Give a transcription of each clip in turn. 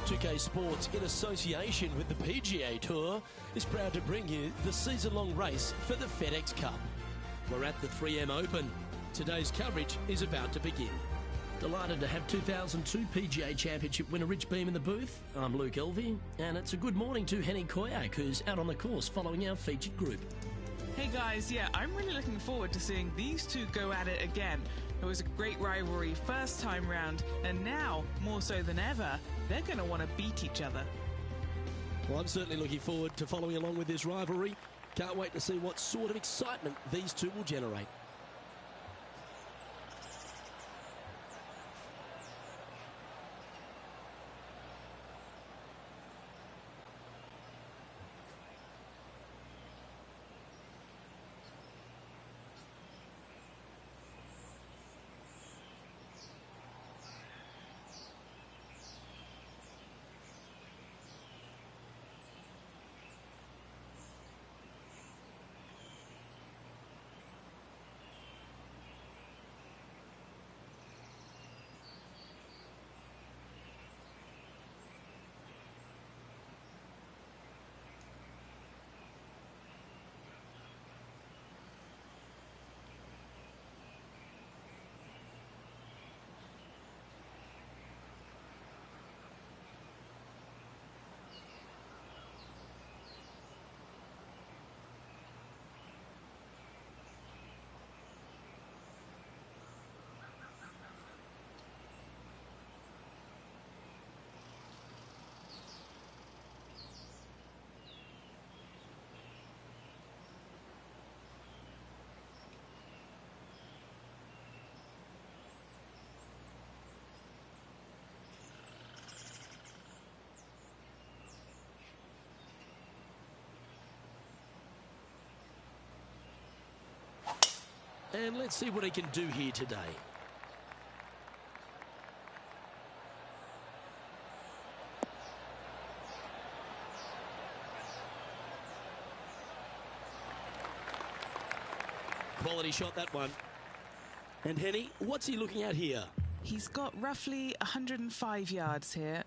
2K Sports, in association with the PGA Tour, is proud to bring you the season-long race for the FedEx Cup. We're at the 3M Open. Today's coverage is about to begin. Delighted to have 2002 PGA Championship winner Rich Beem in the booth. I'm Luke Elvey, and it's a good morning to Henny Koyak, who's out on the course following our featured group. Hey guys, yeah, I'm really looking forward to seeing these two go at it again. It was a great rivalry first time round, and now, more so than ever, they're going to want to beat each other. Well, I'm certainly looking forward to following along with this rivalry. Can't wait to see what sort of excitement these two will generate. And let's see what he can do here today. Quality shot, that one. And Henny, what's he looking at here? He's got roughly 105 yards here.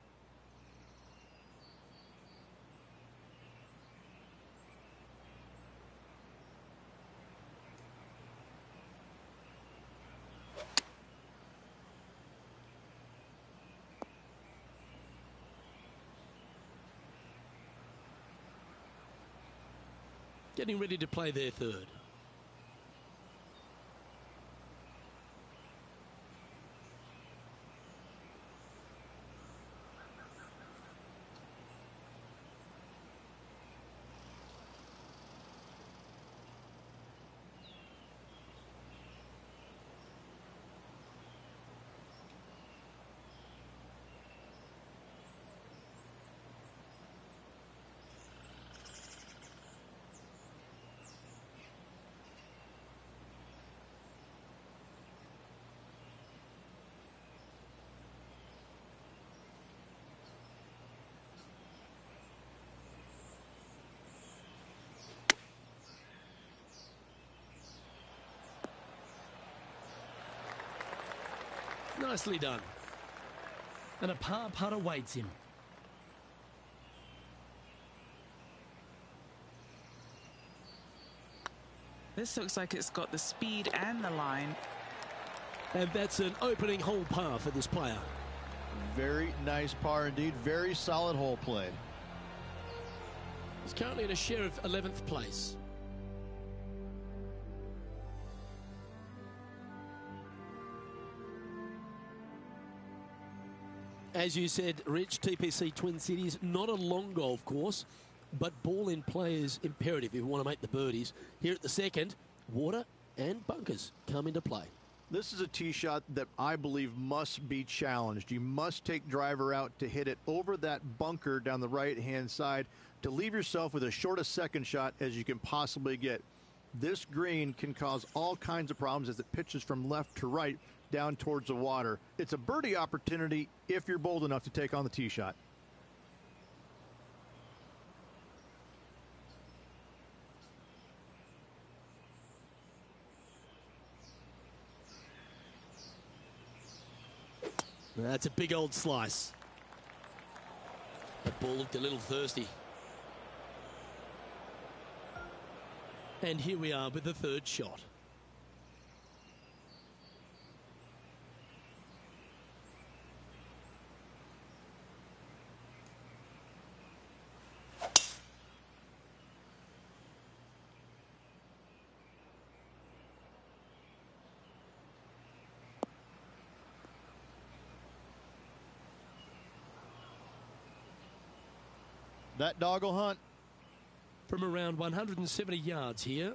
Getting ready to play their third. Nicely done. And a par putt awaits him. This looks like it's got the speed and the line. And that's an opening hole par for this player. Very nice par indeed. Very solid hole played. He's currently in a share of 11th place. As you said, Rich, TPC Twin Cities, not a long golf course, but ball in play is imperative if you want to make the birdies. Here at the second, water and bunkers come into play. This is a tee shot that I believe must be challenged. You must take driver out to hit it over that bunker down the right-hand side to leave yourself with as short a second shot as you can possibly get. This green can cause all kinds of problems as it pitches from left to right down towards the water. It's a birdie opportunity if you're bold enough to take on the tee shot. That's a big old slice. That ball looked a little thirsty. And here we are with the third shot. That dog will hunt. From around 170 yards here.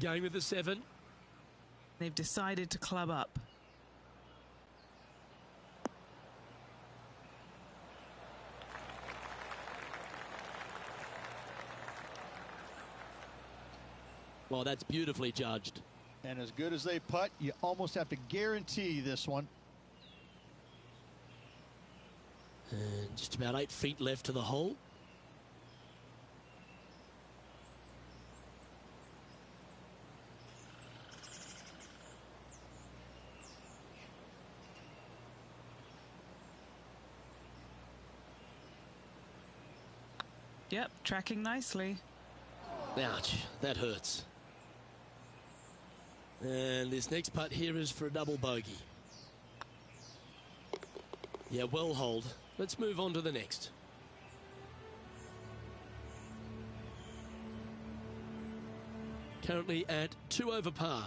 Going with the 7. They've decided to club up. Well, that's beautifully judged. And as good as they putt, you almost have to guarantee this one. And just about 8 feet left to the hole. Yep, tracking nicely. Ouch, that hurts. And this next putt here is for a double bogey. Yeah, well holed. Let's move on to the next. Currently at 2 over par.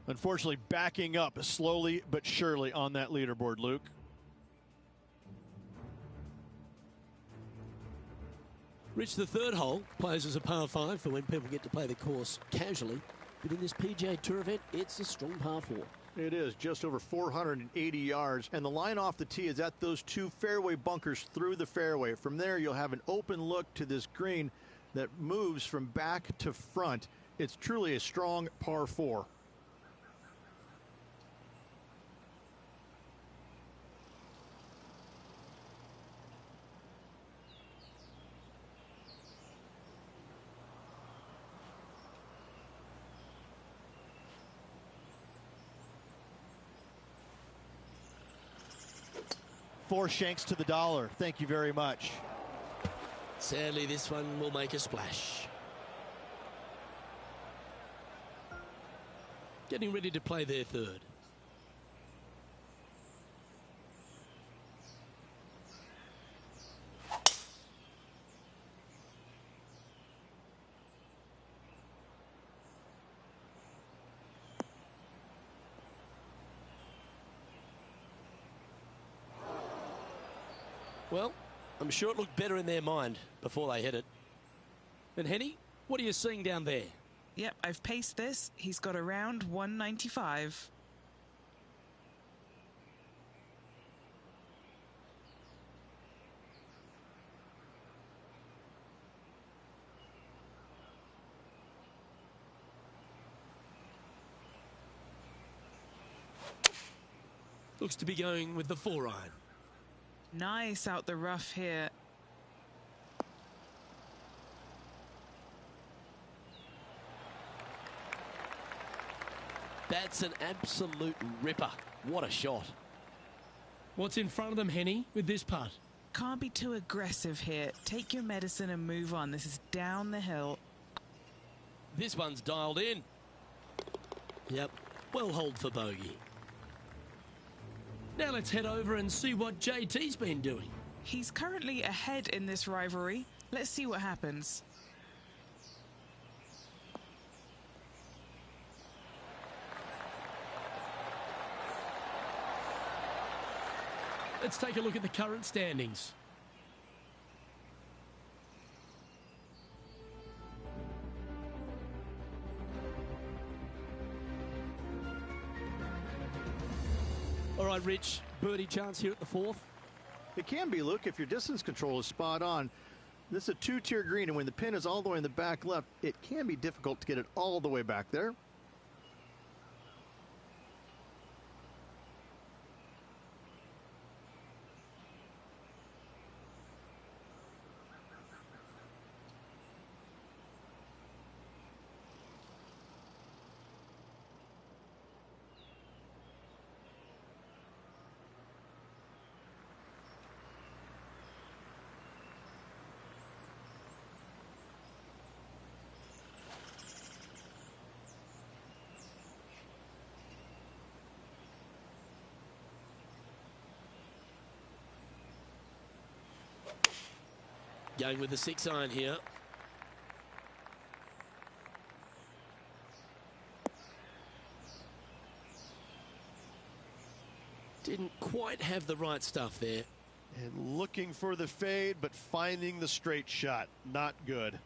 Unfortunately, backing up slowly but surely on that leaderboard, Luke. Rich, the third hole plays as a par 5 for when people get to play the course casually. But in this PGA Tour event, it's a strong par 4. It is just over 480 yards, and the line off the tee is at those 2 fairway bunkers through the fairway. From there, you'll have an open look to this green that moves from back to front. It's truly a strong par 4. Four shanks to the dollar. Thank you very much. Sadly, this one will make a splash. Getting ready to play their third. Well, I'm sure it looked better in their mind before they hit it. And Henny, what are you seeing down there? Yep, I've paced this. He's got around 195. Looks to be going with the 4-iron. Nice out the rough here. That's an absolute ripper. What a shot. What's in front of them, Henny, with this putt? Can't be too aggressive here. Take your medicine and move on. This is down the hill. This one's dialed in. Yep, well hold for bogey. Now let's head over and see what JT's been doing. He's currently ahead in this rivalry. Let's see what happens. Let's take a look at the current standings. All right, Rich, birdie chance here at the fourth. It can be, Luke, if your distance control is spot on. This is a two-tier green, and when the pin is all the way in the back left, it can be difficult to get it all the way back there. Going with the 6-iron here. Didn't quite have the right stuff there. And looking for the fade, but finding the straight shot. Not good.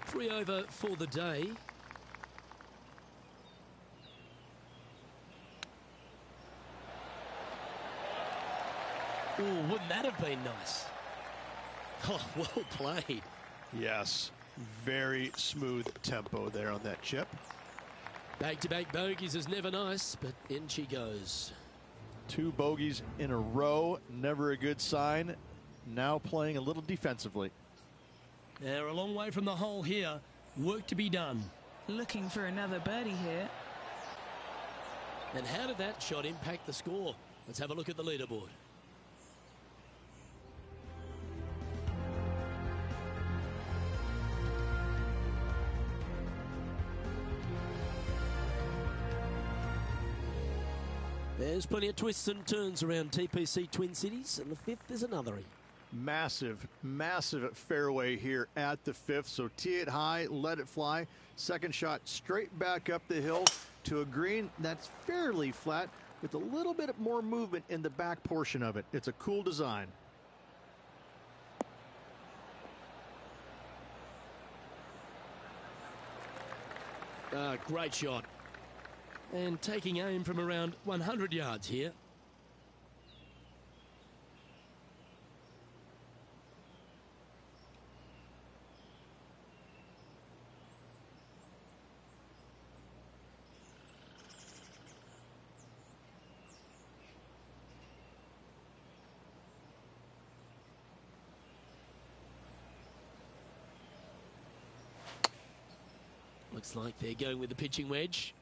Three over for the day. Oh, wouldn't that have been nice? Oh, well played. Yes, very smooth tempo there on that chip. Back-to-back bogeys is never nice, but in she goes. 2 bogeys in a row, never a good sign. Now playing a little defensively. They're a long way from the hole here. Work to be done. Looking for another birdie here. And how did that shot impact the score? Let's have a look at the leaderboard. There's plenty of twists and turns around TPC Twin Cities, and the fifth is another. Massive, massive fairway here at the fifth. So tee it high, let it fly. Second shot straight back up the hill to a green that's fairly flat with a little bit more movement in the back portion of it. It's a cool design. Great shot. And taking aim from around 100 yards here. Looks like they're going with the pitching wedge.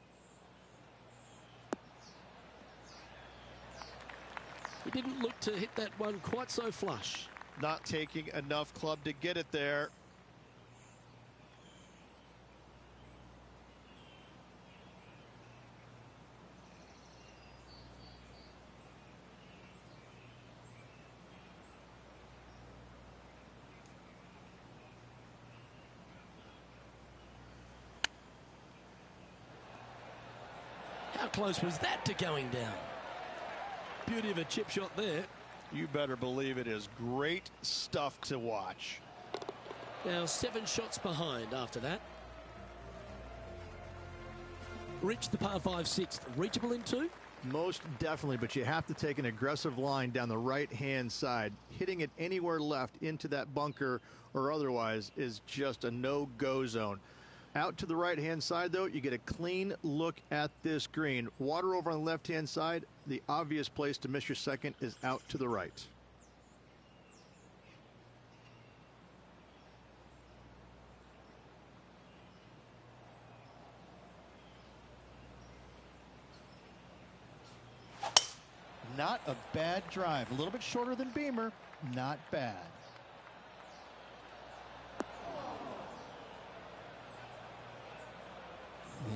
He didn't look to hit that one quite so flush. Not taking enough club to get it there. How close was that to going down? Beauty of a chip shot there. You better believe it is great stuff to watch. Now 7 shots behind after that. Reach the par 5 sixth. Reachable in 2. Most definitely, but you have to take an aggressive line down the right-hand side. Hitting it anywhere left into that bunker or otherwise is just a no-go zone. Out to the right-hand side, though, you get a clean look at this green. Water over on the left-hand side. The obvious place to miss your second is out to the right. Not a bad drive. A little bit shorter than Beamer. Not bad.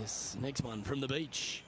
This next one from the beach.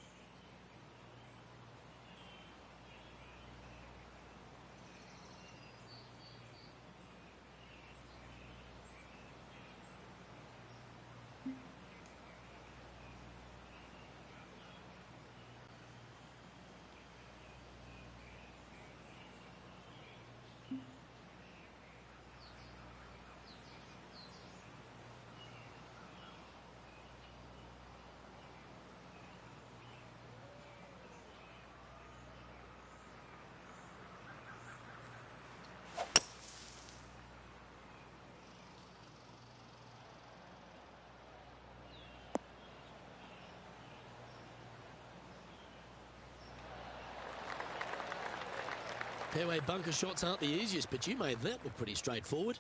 Fairway bunker shots aren't the easiest, but you made that look pretty straightforward.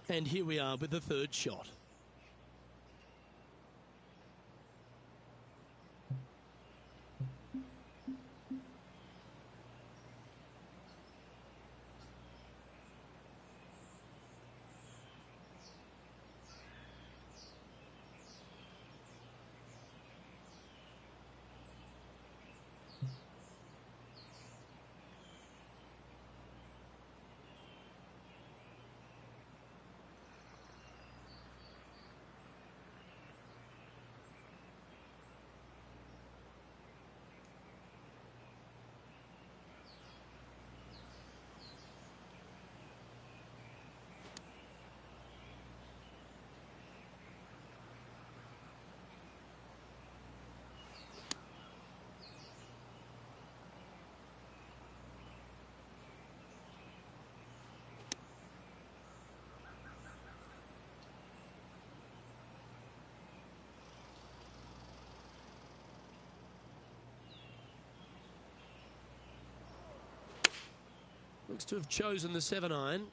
And here we are with the third shot. Looks to have chosen the 7-iron.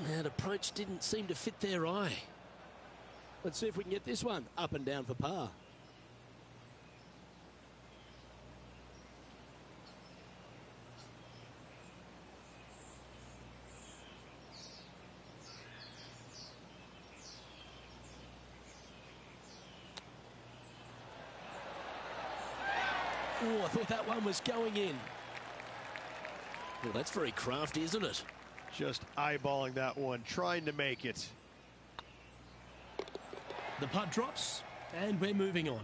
That approach didn't seem to fit their eye. Let's see if we can get this one up and down for par. Oh, I thought that one was going in. Well, that's very crafty, isn't it? Just eyeballing that one, trying to make it. The putt drops, and we're moving on.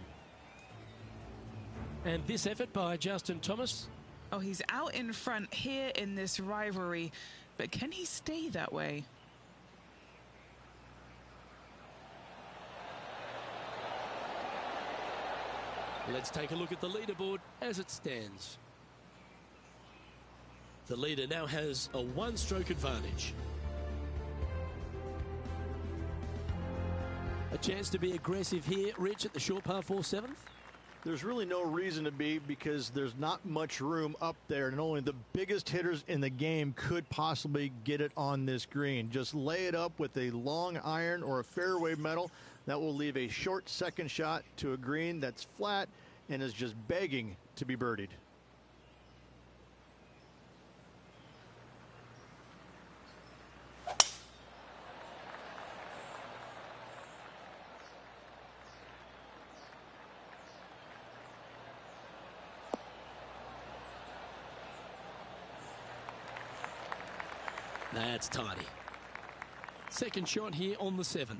And this effort by Justin Thomas. Oh, he's out in front here in this rivalry, but can he stay that way? Let's take a look at the leaderboard as it stands. The leader now has a one-stroke advantage. A chance to be aggressive here, Rich, at the short par 4-7th. There's really no reason to be, because there's not much room up there, and only the biggest hitters in the game could possibly get it on this green. Just lay it up with a long iron or a fairway metal. That will leave a short second shot to a green that's flat and is just begging to be birdied. That's tidy. Second shot here on the 7th.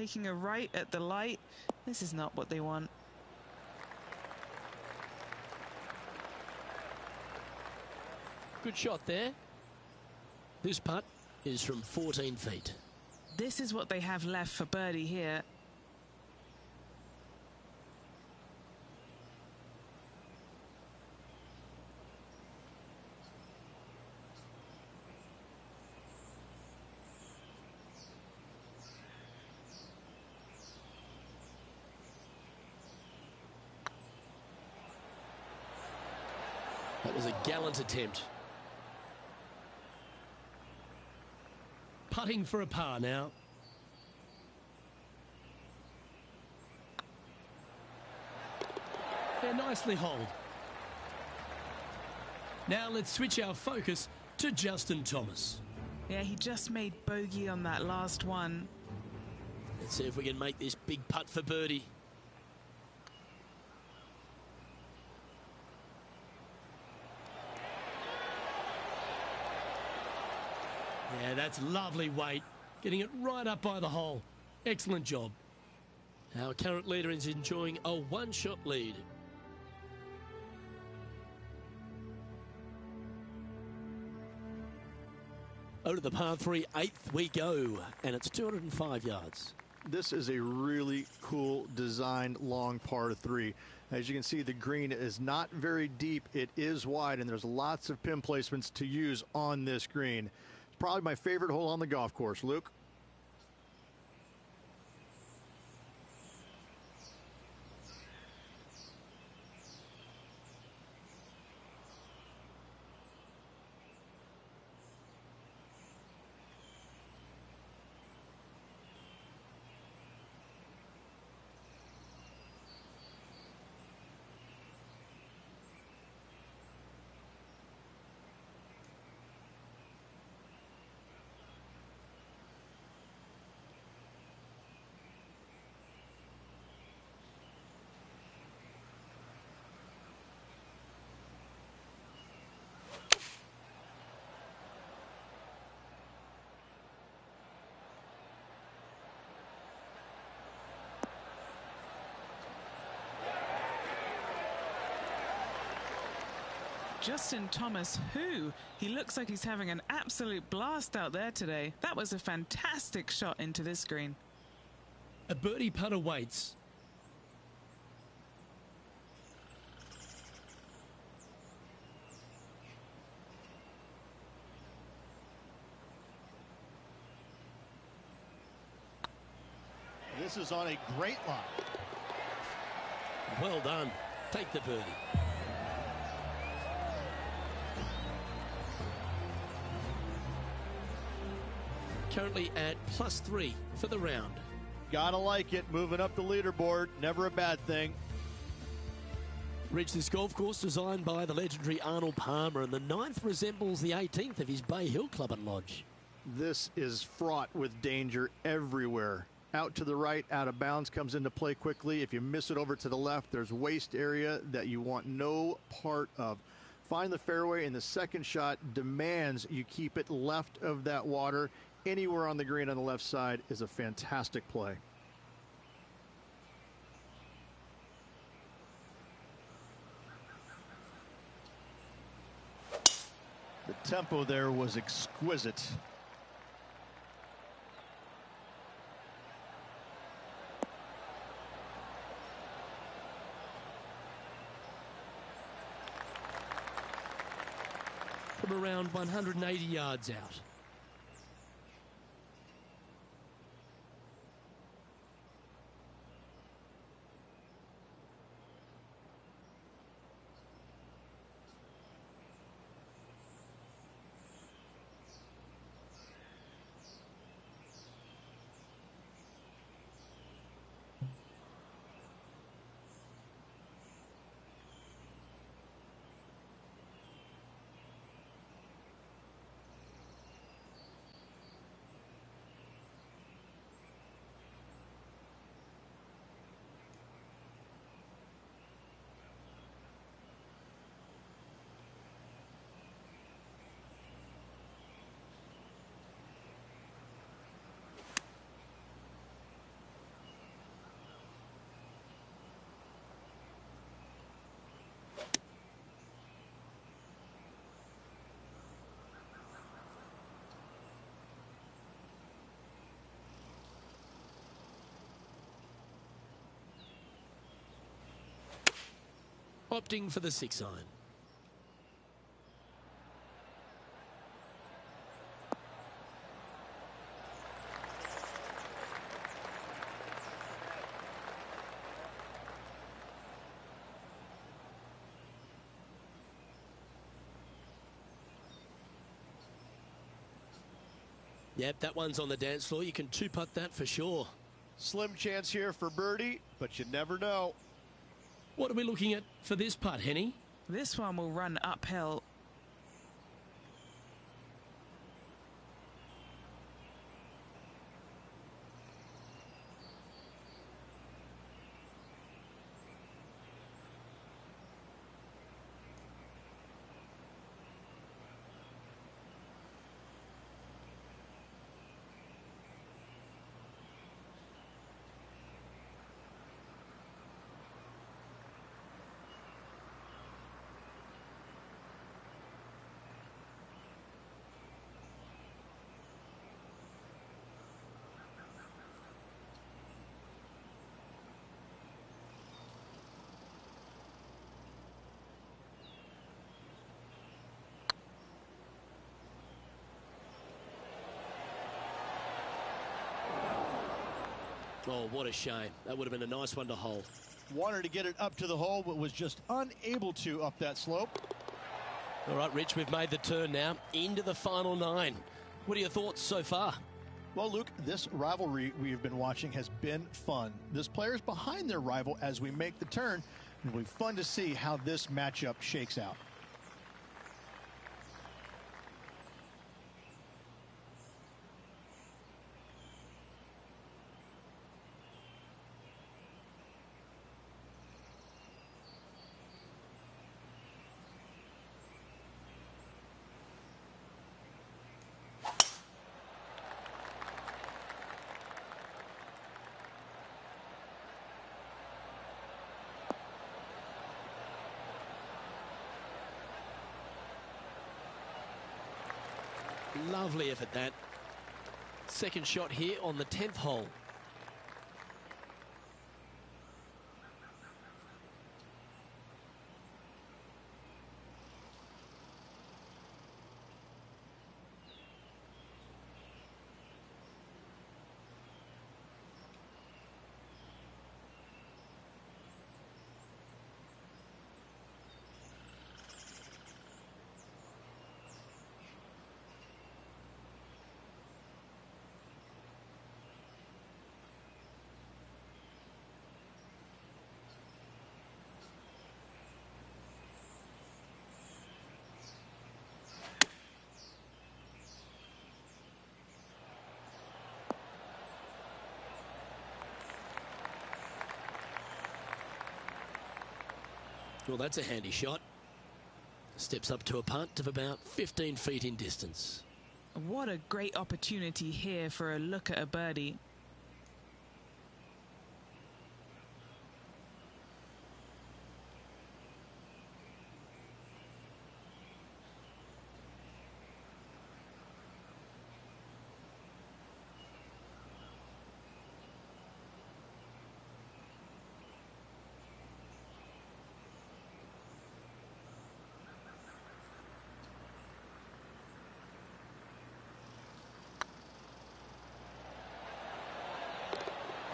taking a right at the light. This is not what they want. Good shot there. This putt is from 14 feet. This is what they have left for birdie here. That was a gallant attempt. Putting for a par now. They're nicely holed. Now let's switch our focus to Justin Thomas. Yeah, he just made bogey on that last one. Let's see if we can make this big putt for birdie. Yeah, that's lovely weight. Getting it right up by the hole. Excellent job. Our current leader is enjoying a one-shot lead. Over to the par 3, 8th we go, and it's 205 yards. This is a really cool designed long par 3. As you can see, the green is not very deep. It is wide, and there's lots of pin placements to use on this green. It's probably my favorite hole on the golf course. Luke? Justin Thomas, he looks like he's having an absolute blast out there today. That was a fantastic shot into this green. A birdie putt awaits. This is on a great line. Well done. Take the birdie. Currently at +3 for the round. Gotta like it. Moving up the leaderboard. Never a bad thing. Reached this golf course designed by the legendary Arnold Palmer, and the 9th resembles the 18th of his Bay Hill Club and Lodge. This is fraught with danger everywhere. Out to the right, out of bounds comes into play quickly. If you miss it over to the left, there's waste area that you want no part of. Find the fairway, and the second shot demands you keep it left of that water. Anywhere on the green on the left side is a fantastic play. The tempo there was exquisite. From around 180 yards out. opting for the 6-iron. Yep, that one's on the dance floor. You can two-putt that for sure. Slim chance here for birdie, but you never know. What are we looking at for this putt, Henny? This one will run uphill. Oh, what a shame. That would have been a nice one to hold. Wanted to get it up to the hole, but was just unable to up that slope. All right, Rich, we've made the turn now into the final 9. What are your thoughts so far? Well, Luke, this rivalry we've been watching has been fun. This player's behind their rival as we make the turn. It'll be fun to see how this matchup shakes out. Lovely effort, that. Second shot here on the 10th hole. Well, that's a handy shot. Steps up to a putt of about 15 feet in distance. What a great opportunity here for a look at a birdie.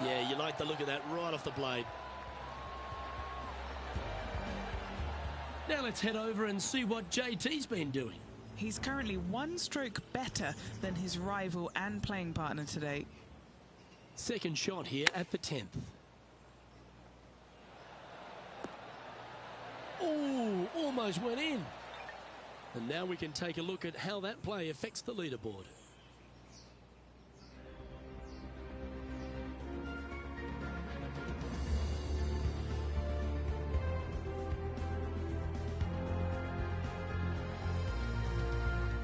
Yeah, you like the look of that right off the blade. Now let's head over and see what JT's been doing. He's currently one stroke better than his rival and playing partner today. Second shot here at the 10th. Oh, almost went in. And now we can take a look at how that play affects the leaderboard.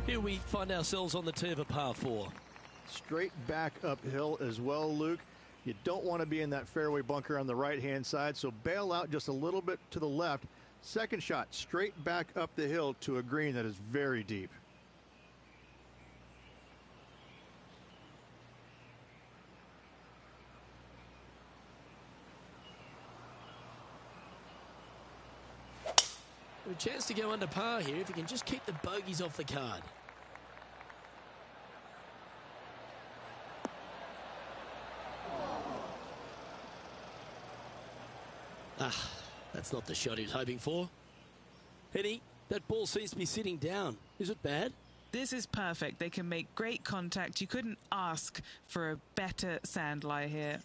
Here we find ourselves on the tee of a par 4. Straight back uphill as well, Luke. You don't want to be in that fairway bunker on the right-hand side, so bail out just a little bit to the left. Second shot, straight back up the hill to a green that is very deep. A chance to go under par here if he can just keep the bogeys off the card. That's not the shot he was hoping for. Henny, that ball seems to be sitting down. Is it bad? This is perfect. They can make great contact. You couldn't ask for a better sand lie here.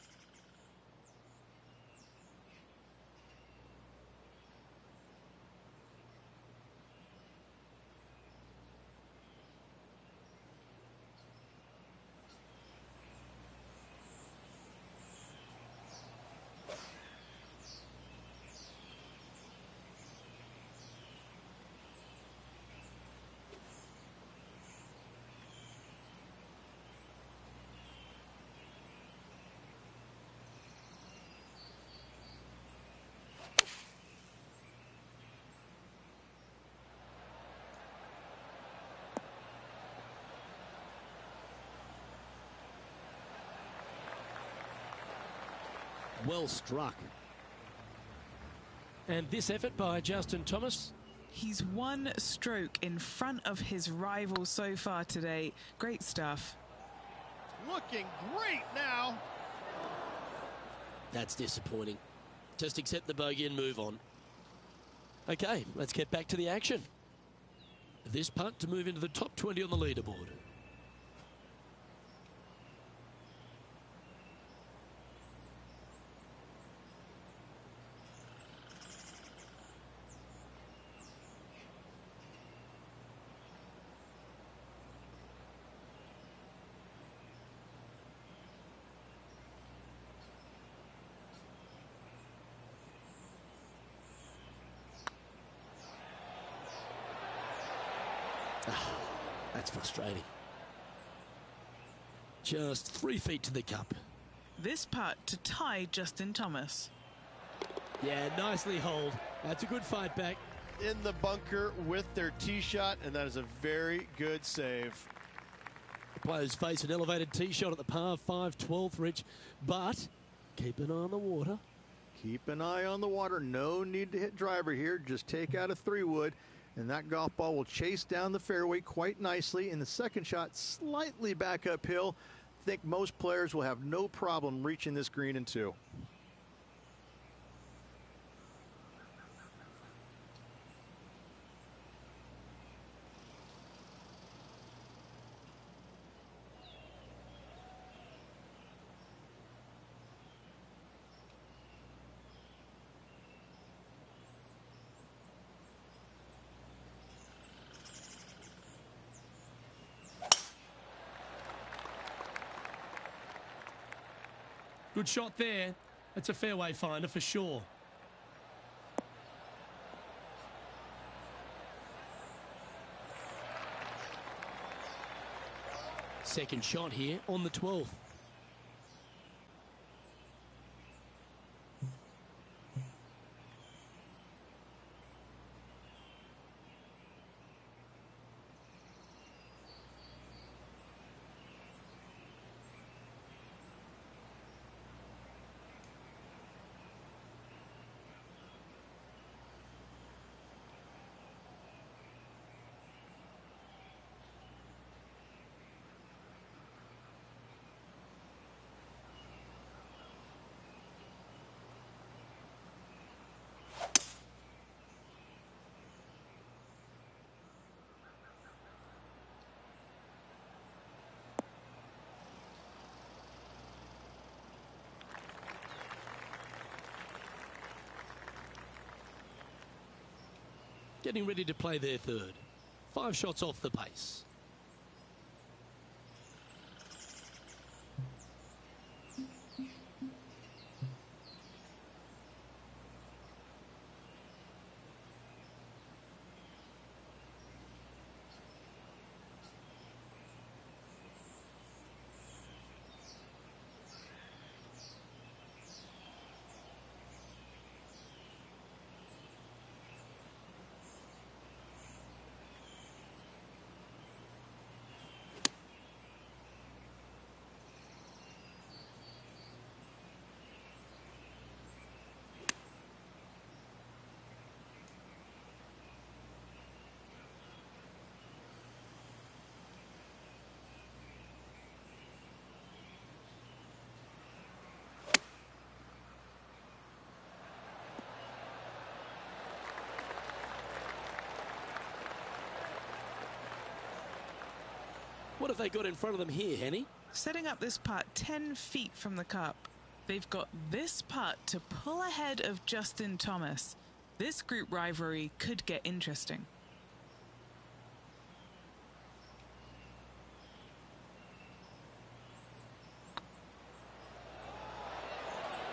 Well struck. And this effort by Justin Thomas. He's one stroke in front of his rival so far today. Great stuff. Looking great now. That's disappointing. Just accept the bogey and move on. Okay, let's get back to the action. This putt to move into the top 20 on the leaderboard. That's frustrating. Just 3 feet to the cup. This putt to tie Justin Thomas. Yeah, nicely holed. That's a good fight back. In the bunker with their tee shot, and that is a very good save. The players face an elevated tee shot at the par 5 12th, Rich, but keep an eye on the water. Keep an eye on the water. No need to hit driver here. Just take out a 3-wood. And that golf ball will chase down the fairway quite nicely. In the second shot, slightly back uphill. I think most players will have no problem reaching this green in 2. Good shot there. That's a fairway finder for sure. Second shot here on the 12th. Getting ready to play their third. 5 shots off the pace. What have they got in front of them here, Henny? Setting up this putt 10 feet from the cup. They've got this putt to pull ahead of Justin Thomas. This group rivalry could get interesting.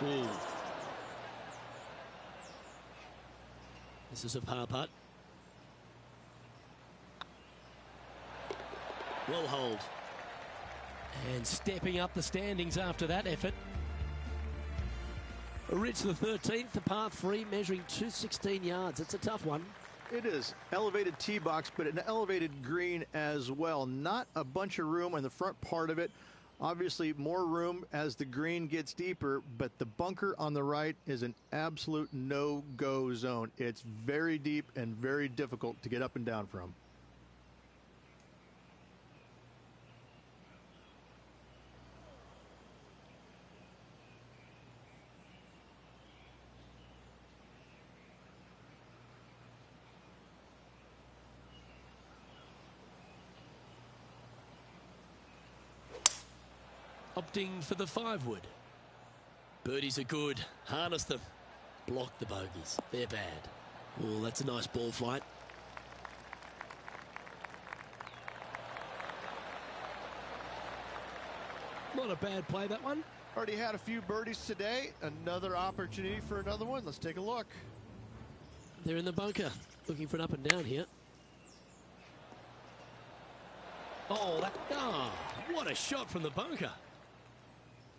Ooh. This is a par putt. Will hold. And stepping up the standings after that effort. Rich the 13th, the par 3, measuring 216 yards. It's a tough one. It is. Elevated tee box, but an elevated green as well. Not a bunch of room in the front part of it. Obviously, more room as the green gets deeper, but the bunker on the right is an absolute no-go zone. It's very deep and very difficult to get up and down from. Opting for the 5-wood. Birdies are good. Harness them. Block the bogeys. They're bad. Oh, that's a nice ball flight. Not a bad play, that one. Already had a few birdies today. Another opportunity for another one. Let's take a look. They're in the bunker. Looking for an up and down here. Oh, what a shot from the bunker.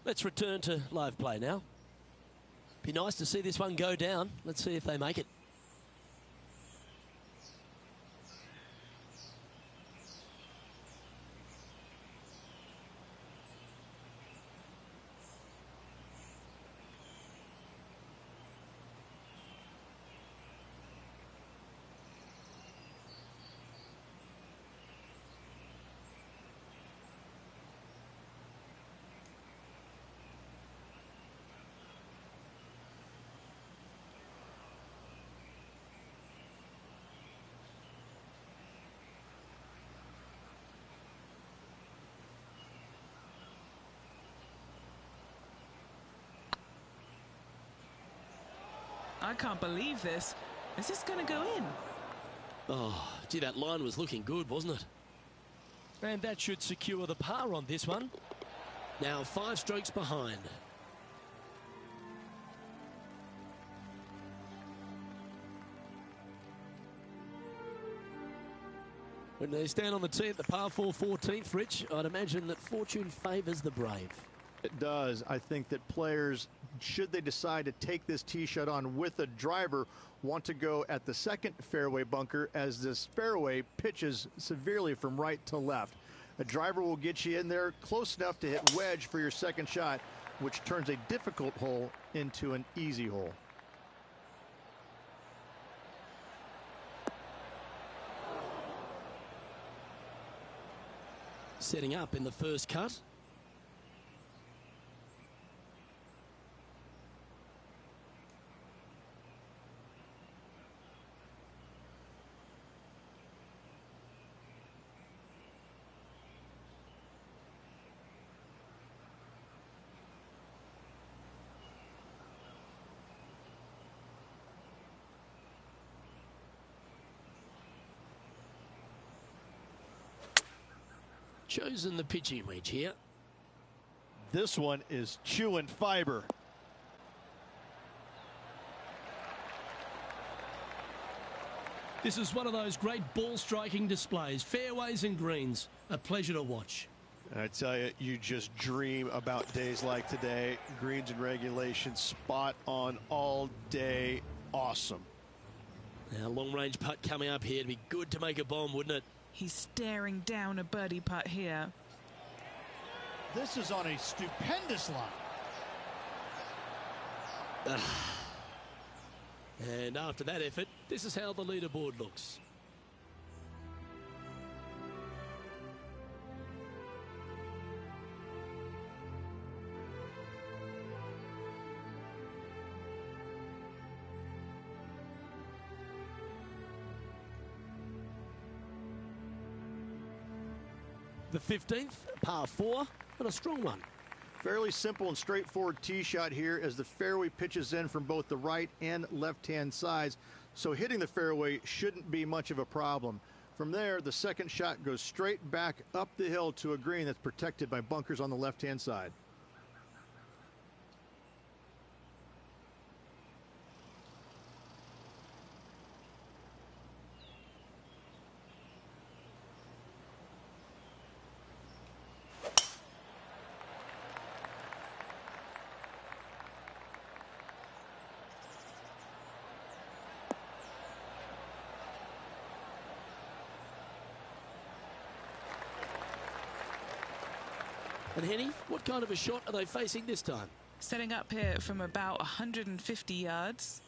Let's return to live play now. Be nice to see this one go down. Let's see if they make it. I can't believe this. Is this going to go in? Oh, gee, that line was looking good, wasn't it? And that should secure the par on this one. Now 5 strokes behind. When they stand on the tee at the par 4 14th, Rich, I'd imagine that fortune favours the brave. It does. I think that players, should they decide to take this tee shot on with a driver, want to go at the second fairway bunker, as this fairway pitches severely from right to left. A driver will get you in there close enough to hit wedge for your second shot, which turns a difficult hole into an easy hole. Setting up in the first cut. Chosen the pitching wedge here. This one is chewing fiber. This is one of those great ball striking displays. Fairways and greens. A pleasure to watch. And I tell you, you just dream about days like today. Greens and regulation, spot on all day. Awesome. Now, long range putt coming up here. It'd be good to make a bomb, wouldn't it? He's staring down a birdie putt here. This is on a stupendous line. And after that effort, this is how the leaderboard looks. The 15th, par 4, and a strong one. Fairly simple and straightforward tee shot here as the fairway pitches in from both the right and left-hand sides. So hitting the fairway shouldn't be much of a problem. From there, the second shot goes straight back up the hill to a green that's protected by bunkers on the left-hand side. And Henny, what kind of a shot are they facing this time? Setting up here from about 150 yards.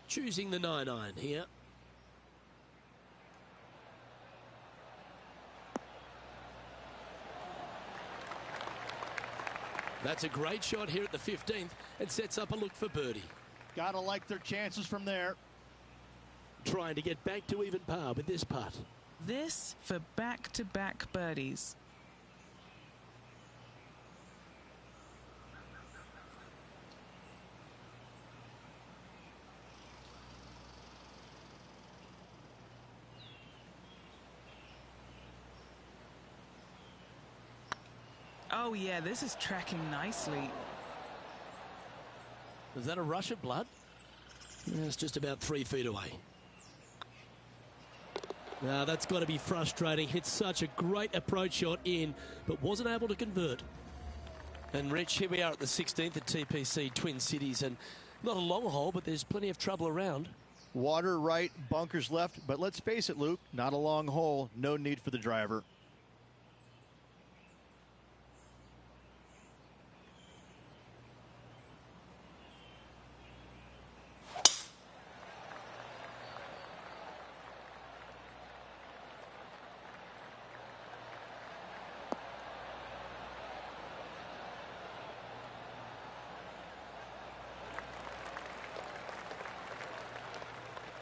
Choosing the 9-iron here. That's a great shot here at the 15th and sets up a look for birdie. Gotta like their chances from there. Trying to get back to even par with this putt. This for back-to-back birdies. Oh yeah, this is tracking nicely. Is that a rush of blood? Yeah, it's just about 3 feet away. Now that's got to be frustrating. Hit such a great approach shot in, but wasn't able to convert. And Rich, here we are at the 16th at TPC Twin Cities, and not a long hole, but there's plenty of trouble around. Water right, bunkers left, but let's face it, Luke, not a long hole, no need for the driver.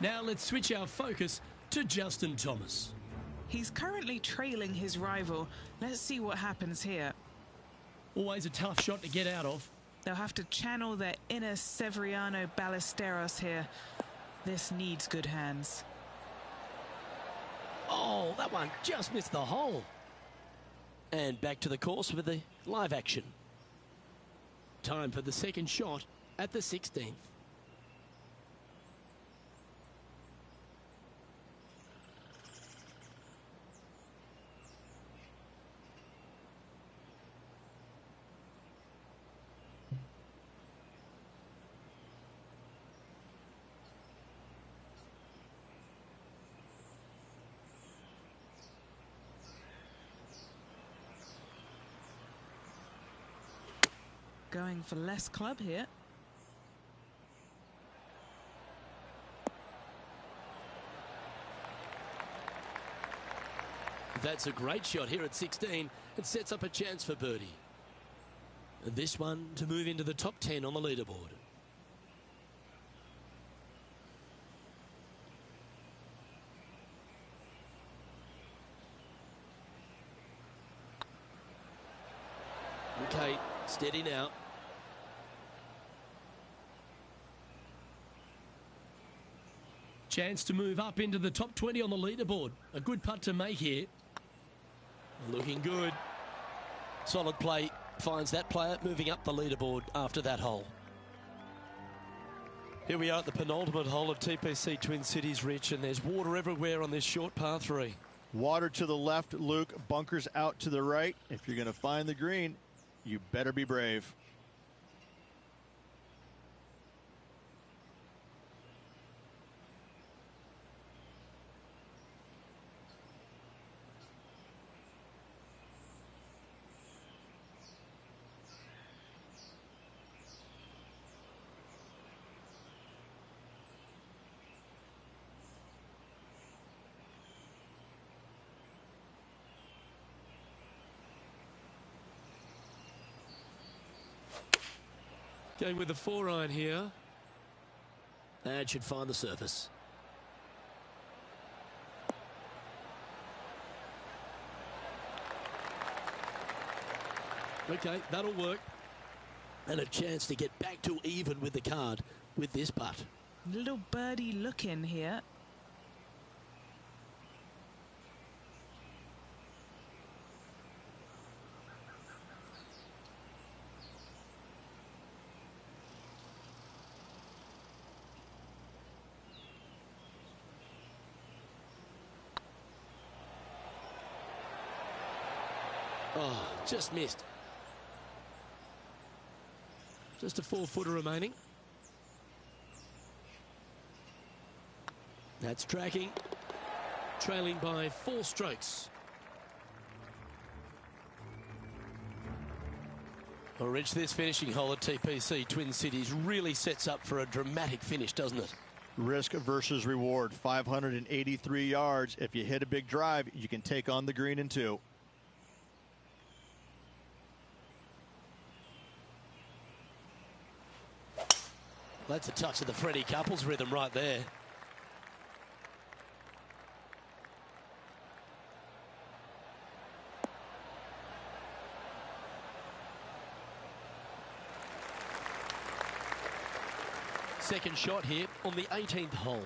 Now let's switch our focus to Justin Thomas. He's currently trailing his rival. Let's see what happens here. Always a tough shot to get out of. They'll have to channel their inner Severiano Ballesteros here. This needs good hands. Oh, that one just missed the hole. And back to the course with the live action. Time for the second shot at the 16th. Going for less club here. That's a great shot here at 16. It sets up a chance for birdie. And this one to move into the top 10 on the leaderboard. Okay, steady now. Chance to move up into the top 20 on the leaderboard. A good putt to make here. Looking good. Solid play finds that player moving up the leaderboard after that hole. Here we are at the penultimate hole of TPC Twin Cities, Rich, and there's water everywhere on this short par 3. Water to the left, Luke, bunkers out to the right. If you're going to find the green, you better be brave. Going with the 4-iron here. That should find the surface. Okay, that'll work. And a chance to get back to even with the card with this putt. Little birdie look in here. Oh, just missed. Just a 4-footer remaining. That's tracking. Trailing by 4 strokes. Well, Rich, this finishing hole at TPC Twin Cities really sets up for a dramatic finish, doesn't it? Risk versus reward. 583 yards. If you hit a big drive, you can take on the green in 2. That's a touch of the Freddie Couples rhythm right there. Second shot here on the 18th hole.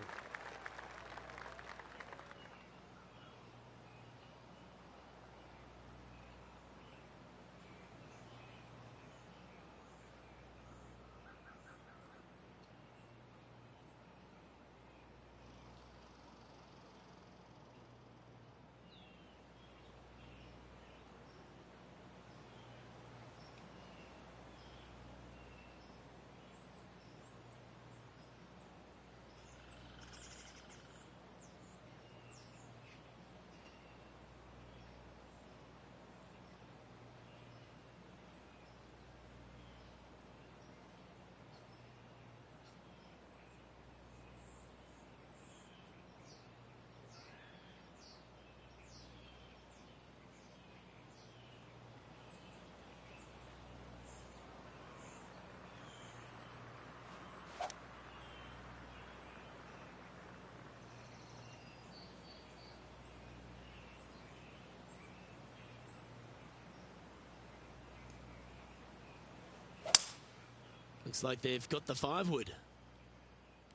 Looks like they've got the 5-wood.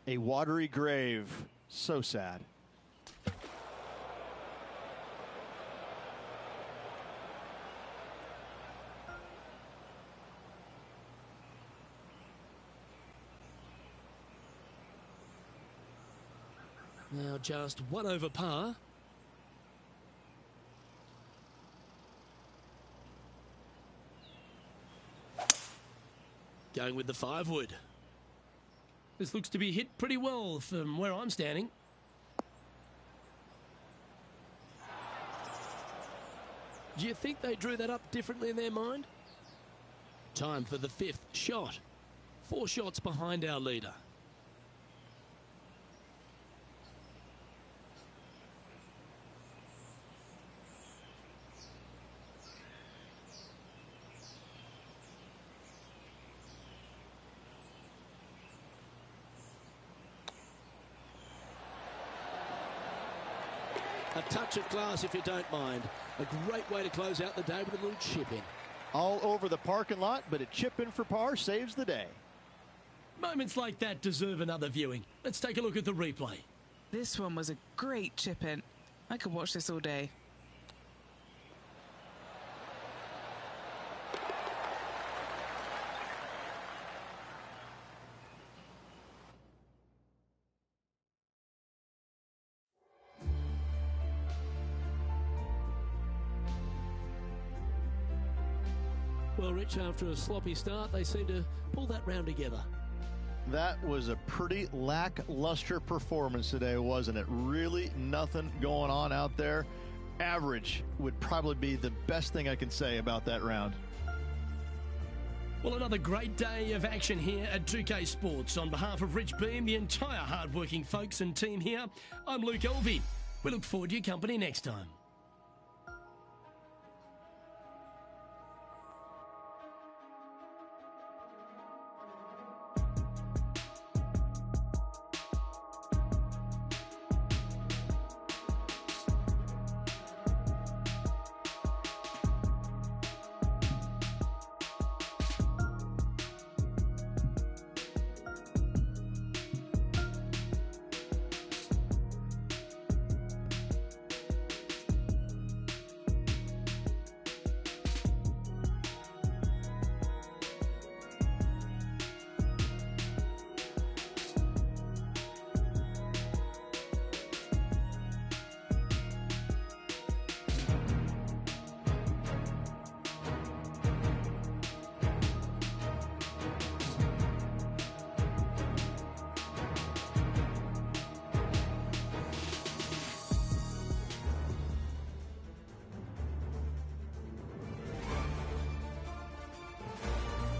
A watery grave. So sad. Now just 1 over par. Going with the 5-wood. This looks to be hit pretty well from where I'm standing. Do you think they drew that up differently in their mind? Time for the 5th shot. 4 shots behind our leader. A touch of glass if you don't mind. A great way to close out the day with a little chip in. All over the parking lot, but a chip in for par saves the day. Moments like that deserve another viewing. Let's take a look at the replay. This one was a great chip in. I could watch this all day. Well, Rich, after a sloppy start, they seem to pull that round together. That was a pretty lackluster performance today, wasn't it? Really nothing going on out there. Average would probably be the best thing I can say about that round. Well, another great day of action here at 2K Sports. On behalf of Rich Beam, the entire hard-working folks and team here, I'm Luke Elvey. We look forward to your company next time.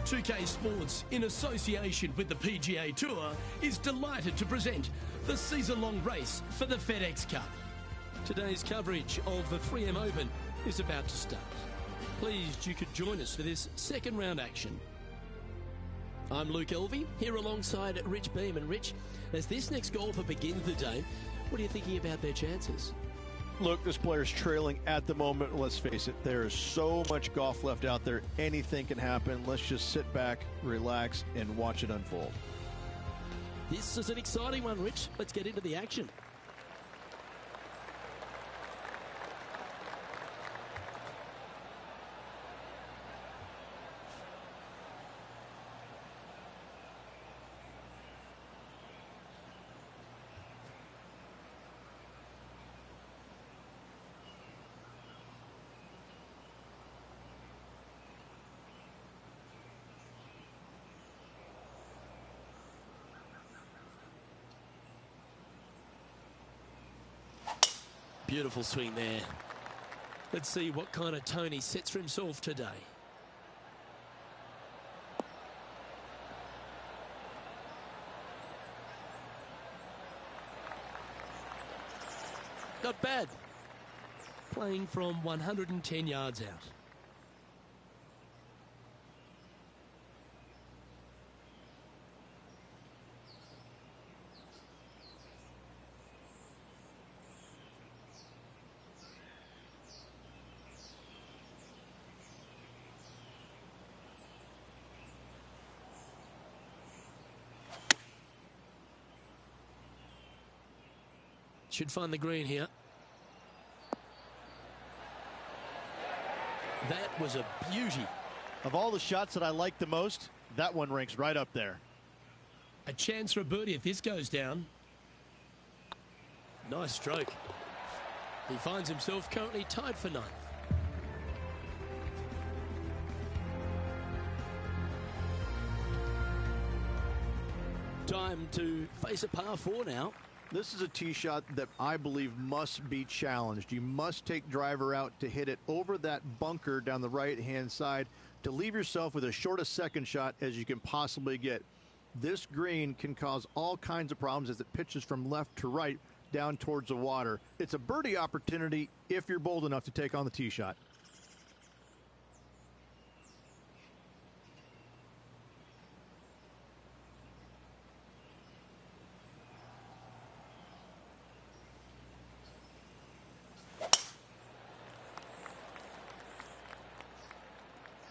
2K Sports, in association with the PGA Tour, is delighted to present the season-long race for the FedEx Cup. Today's coverage of the 3M Open is about to start. Pleased you could join us for this second round action. I'm Luke Elvey, here alongside Rich Beam. And Rich, as this next golfer begins the day, what are you thinking about their chances? Look, this player's trailing at the moment. Let's face it, there is so much golf left out there. Anything can happen. Let's just sit back, relax, and watch it unfold. This is an exciting one, Rich. Let's get into the action. Beautiful swing there. Let's see what kind of tone he sets for himself today. Not bad. Playing from 110 yards out. Should find the green here. That was a beauty. Of all the shots that I like the most, that one ranks right up there. A chance for a birdie if this goes down. Nice stroke. He finds himself currently tied for ninth. Time to face a par 4 now. This is a tee shot that I believe must be challenged. You must take driver out to hit it over that bunker down the right-hand side to leave yourself with as short a second shot as you can possibly get. This green can cause all kinds of problems as it pitches from left to right down towards the water. It's a birdie opportunity if you're bold enough to take on the tee shot.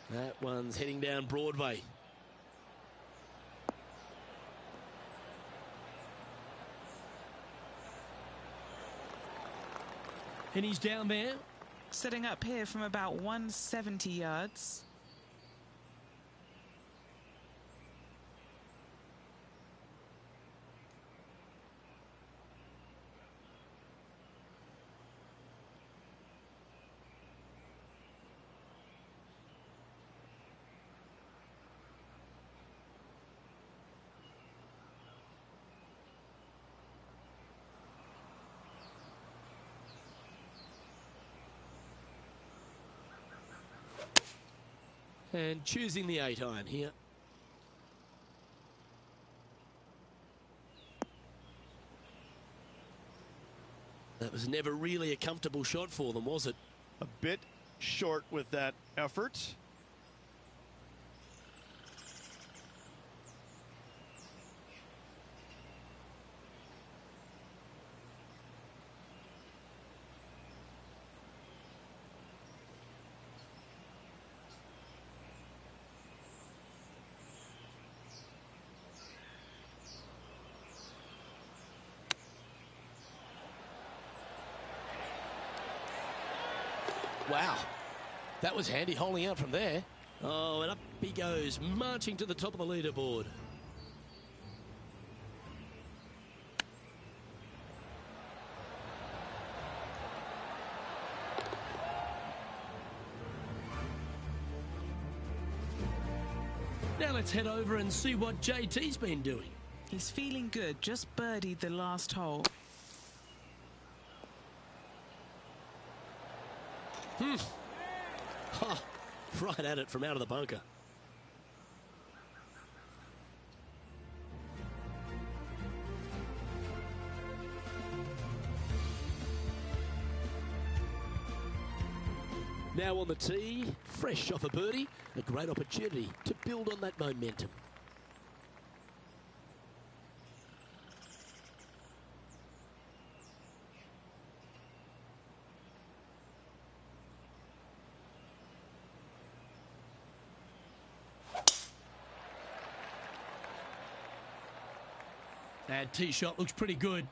That one's heading down Broadway. And he's down there. Setting up here from about 170 yards. And choosing the 8-iron here. That was never really a comfortable shot for them, was it? A bit short with that effort. Wow, that was handy holding out from there. Oh, and up he goes, marching to the top of the leaderboard. Now let's head over and see what JT's been doing. He's feeling good, just birdied the last hole. Oh, right at it from out of the bunker. Now on the tee, fresh off a birdie, a great opportunity to build on that momentum. And tee shot looks pretty good.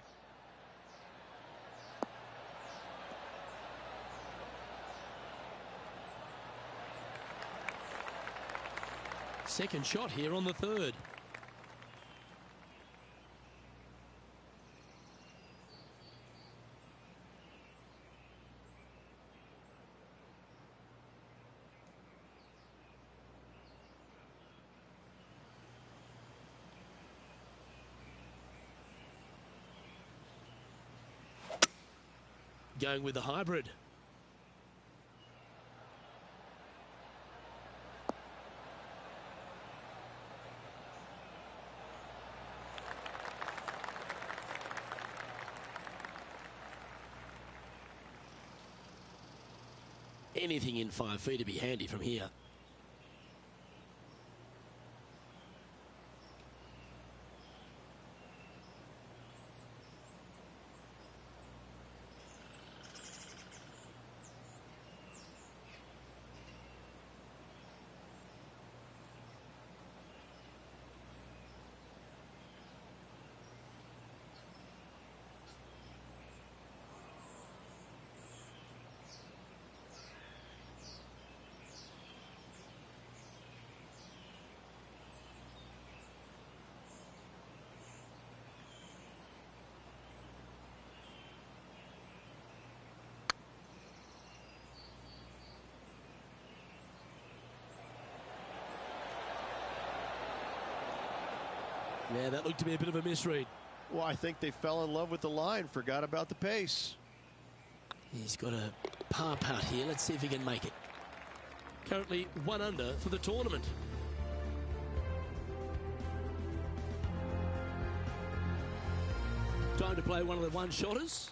Second shot here on the third. Going with the hybrid. Anything in 5 feet to be handy from here. Yeah, that looked to be a bit of a misread. Well, I think they fell in love with the line, forgot about the pace. He's got a par putt here. Let's see if he can make it. Currently 1 under for the tournament. Time to play one of the one-shotters.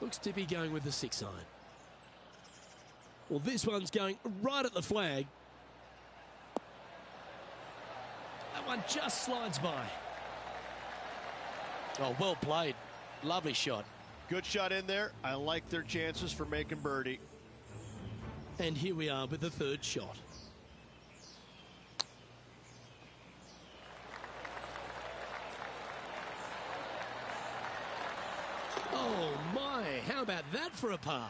Looks to be going with the 6-iron. Well, this one's going right at the flag. That one just slides by. Oh, well played. Lovely shot. Good shot in there. I like their chances for making birdie. And here we are with the third shot. Oh my, how about that for a par?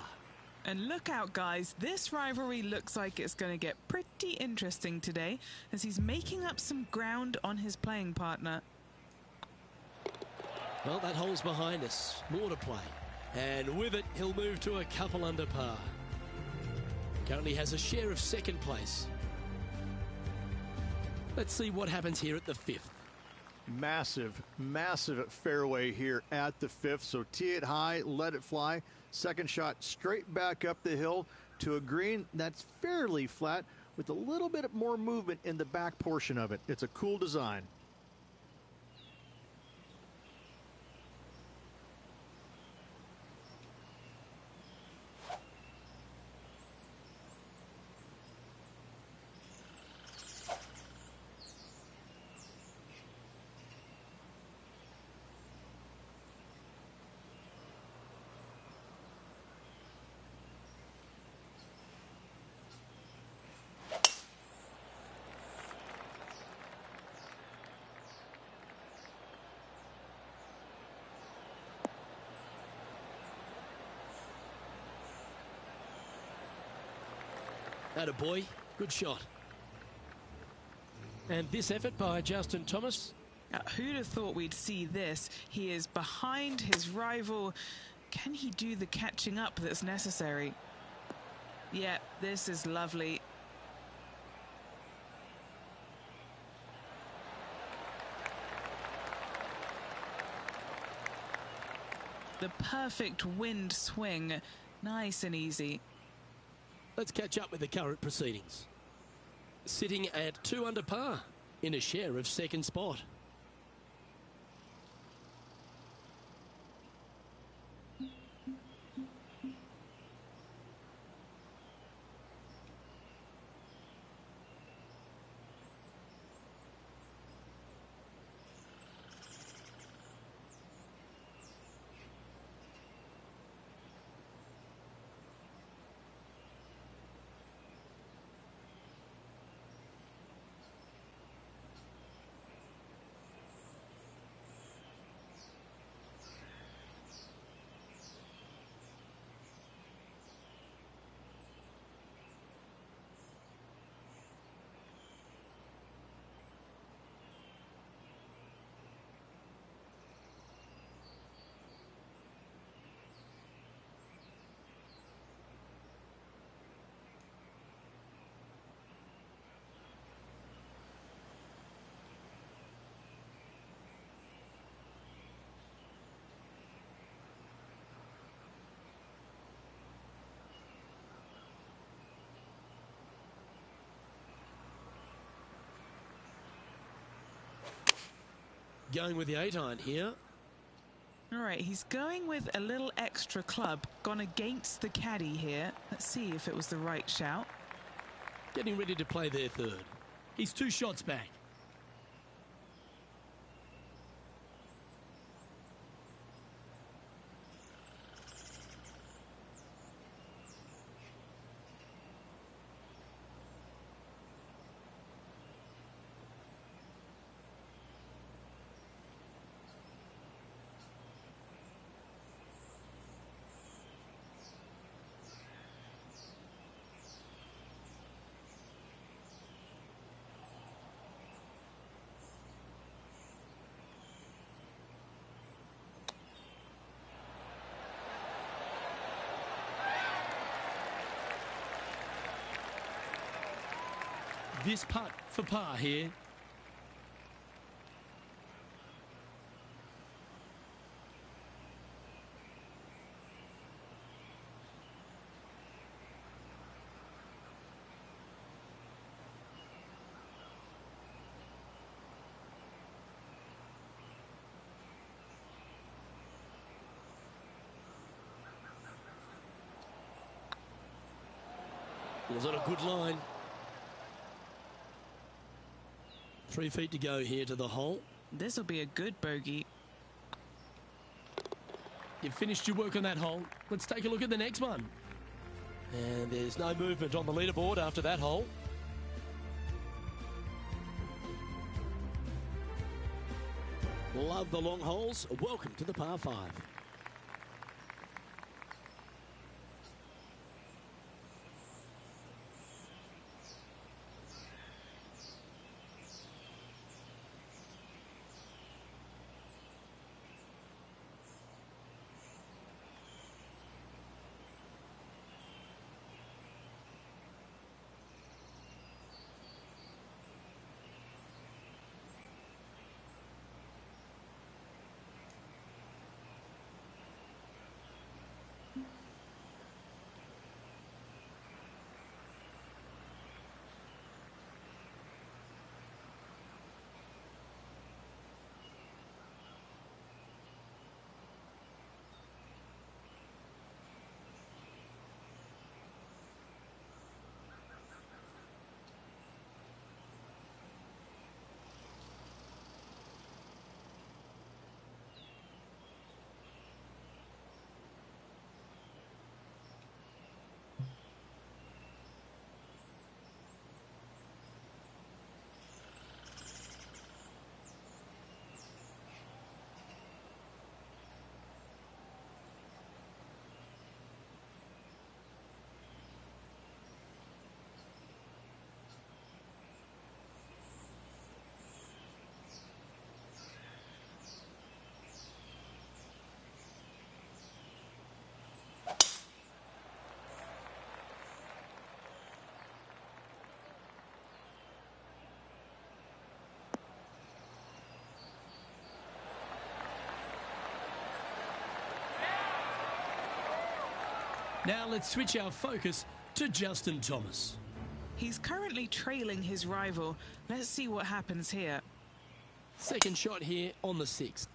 And look out, guys, this rivalry looks like it's going to get pretty interesting today as he's making up some ground on his playing partner. Well, that hole's behind us. More to play. And with it, he'll move to a couple under par. Currently has a share of second place. Let's see what happens here at the 5th. Massive, massive fairway here at the 5th. So tee it high, let it fly. Second shot straight back up the hill to a green that's fairly flat with a little bit more movement in the back portion of it. It's a cool design. Attaboy, good shot. And this effort by Justin Thomas. Who'd have thought we'd see this? He is behind his rival. Can he do the catching up that's necessary? Yeah, this is lovely. The perfect wind swing. Nice and easy. Let's catch up with the current proceedings. Sitting at 2 under par in a share of second spot. Going with the 8-iron here. All right, he's going with a little extra club. Gone against the caddy here. Let's see if it was the right shout. Getting ready to play their third. He's 2 shots back. This putt for par here. Was on a good line. 3 feet to go here to the hole. This will be a good bogey. You've finished your work on that hole. Let's take a look at the next one. And there's no movement on the leaderboard after that hole. Love the long holes. Welcome to the par 5. Now let's switch our focus to Justin Thomas. He's currently trailing his rival. Let's see what happens here. Second shot here on the 6th.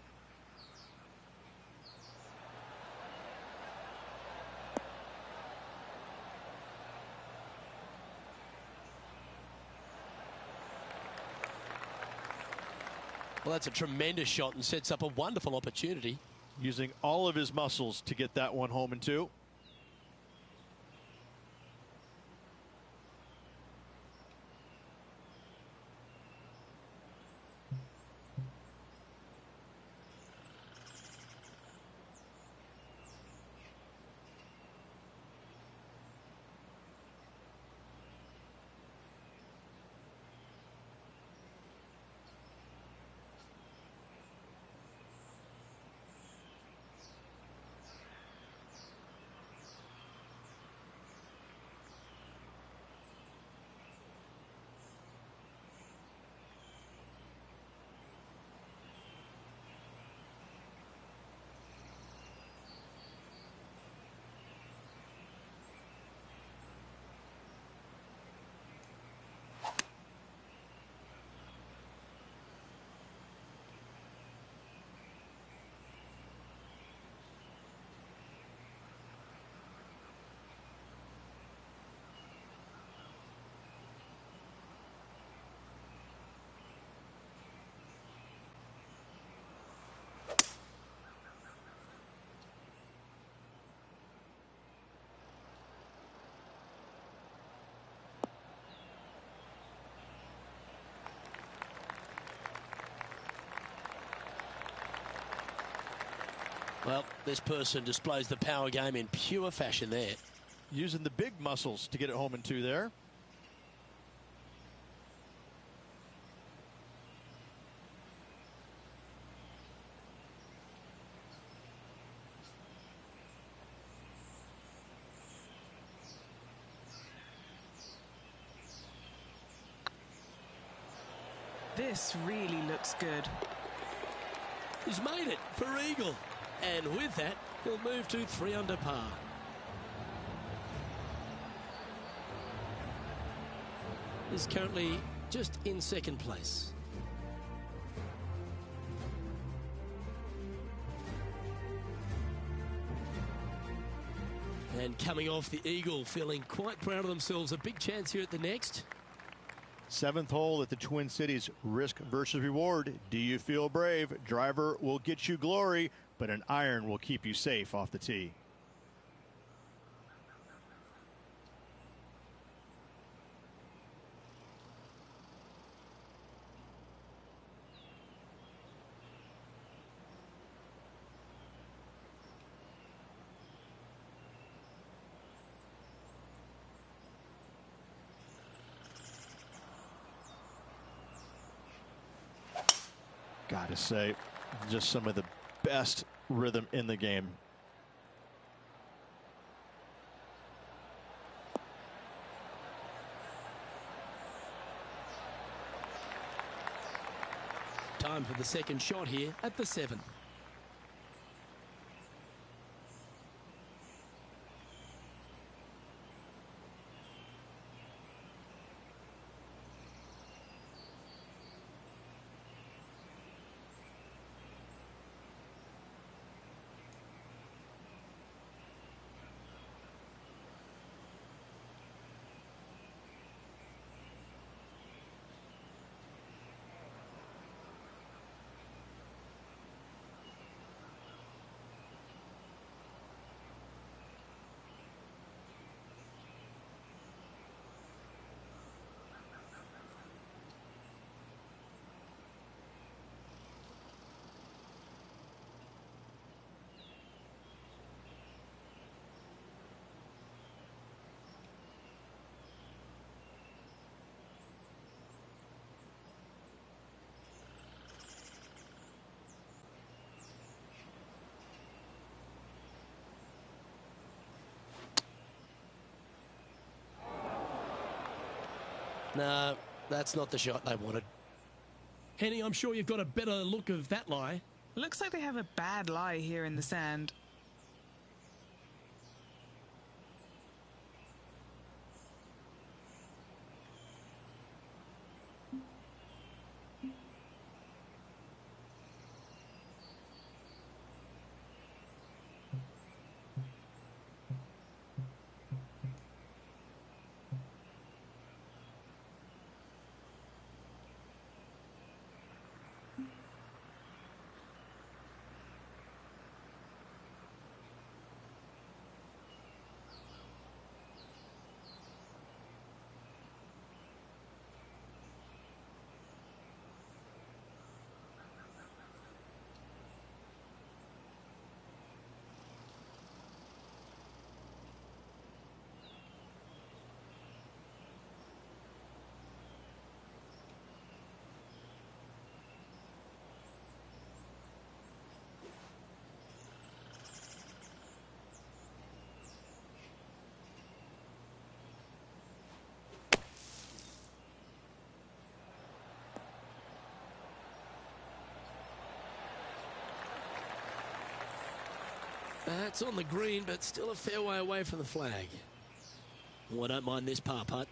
Well, that's a tremendous shot and sets up a wonderful opportunity. Using all of his muscles to get that one home in 2. Well, this person displays the power game in pure fashion there. Using the big muscles to get it home in 2 there. This really looks good. He's made it for eagle. And with that, he'll move to 3 under par. He's currently just in 2nd place. And coming off the eagle, feeling quite proud of themselves. A big chance here at the next. 7th hole at the Twin Cities. Risk versus reward. Do you feel brave? Driver will get you glory, but an iron will keep you safe off the tee. Gotta say, just some of the best rhythm in the game. Time for the second shot here at the 7th. No, that's not the shot they wanted. Henny, I'm sure you've got a better look of that lie. Looks like they have a bad lie here in the sand. It's on the green, but still a fair way away from the flag. Oh, I don't mind this par putt.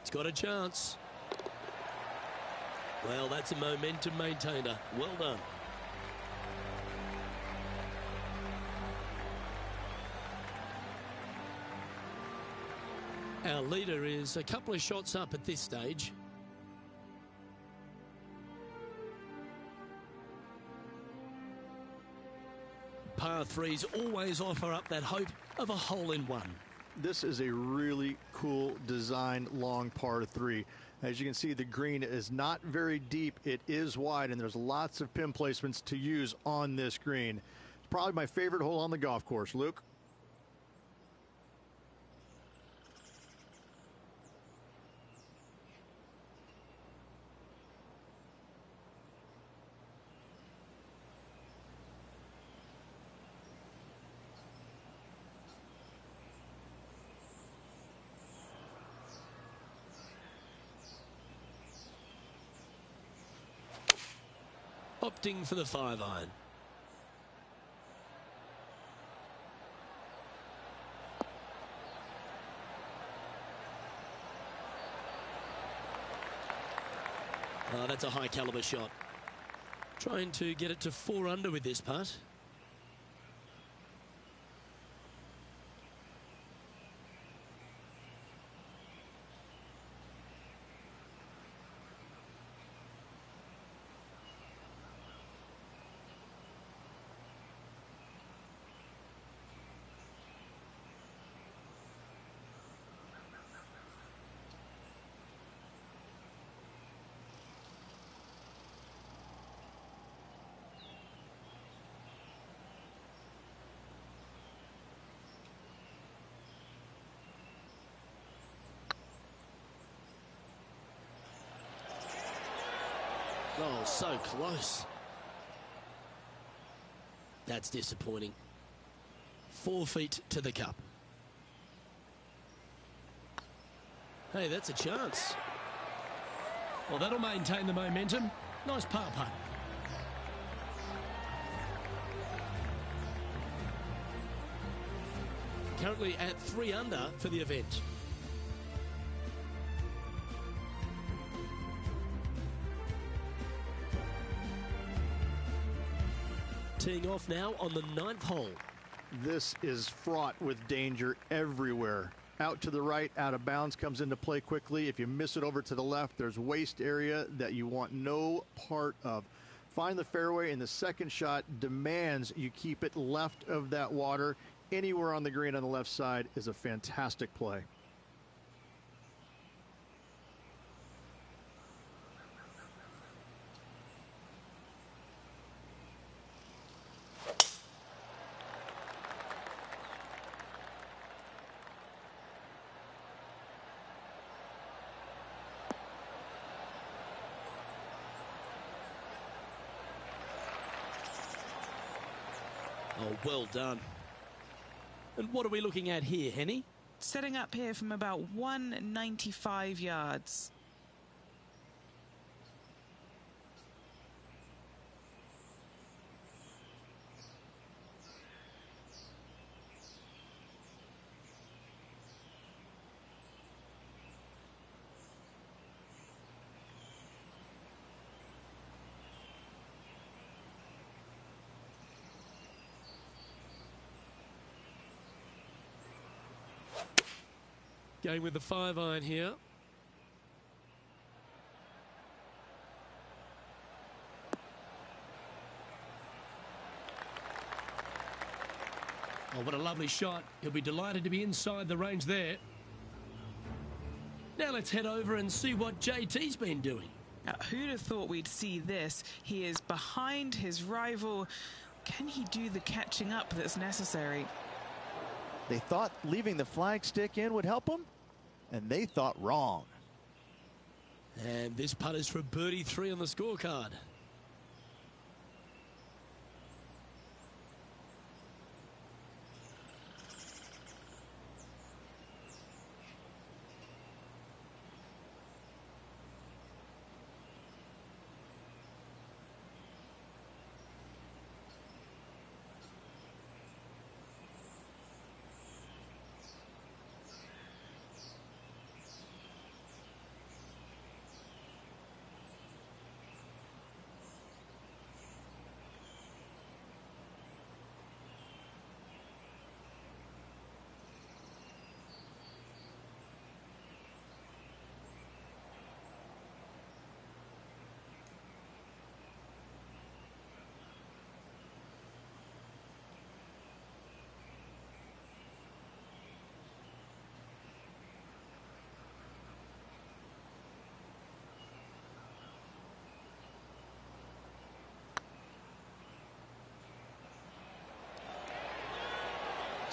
It's got a chance. Well, that's a momentum maintainer. Well done. Our leader is a couple of shots up at this stage. Par threes always offer up that hope of a hole-in-one. This is a really cool design long par 3. As you can see, the green is not very deep. It is wide, and there's lots of pin placements to use on this green. It's probably my favorite hole on the golf course. Luke? Opting for the 5-iron. Oh, that's a high caliber shot. Trying to get it to 4 under with this putt. Oh, so close. That's disappointing. 4 feet to the cup. Hey, that's a chance. Well, that'll maintain the momentum. Nice par putt. Currently at 3 under for the event. Teeing off now on the 9th hole. This is fraught with danger everywhere. Out to the right, out of bounds comes into play quickly. If you miss it over to the left, there's waste area that you want no part of. Find the fairway, and the second shot demands you keep it left of that water. Anywhere on the green on the left side is a fantastic play. Oh, well done. And what are we looking at here, Henny? Setting up here from about 195 yards. Going with the 5-iron here. Oh, what a lovely shot. He'll be delighted to be inside the range there. Now let's head over and see what JT's been doing. Now, who'd have thought we'd see this? He is behind his rival. Can he do the catching up that's necessary? They thought leaving the flag stick in would help him, and they thought wrong. And this putt is for birdie 3 on the scorecard. .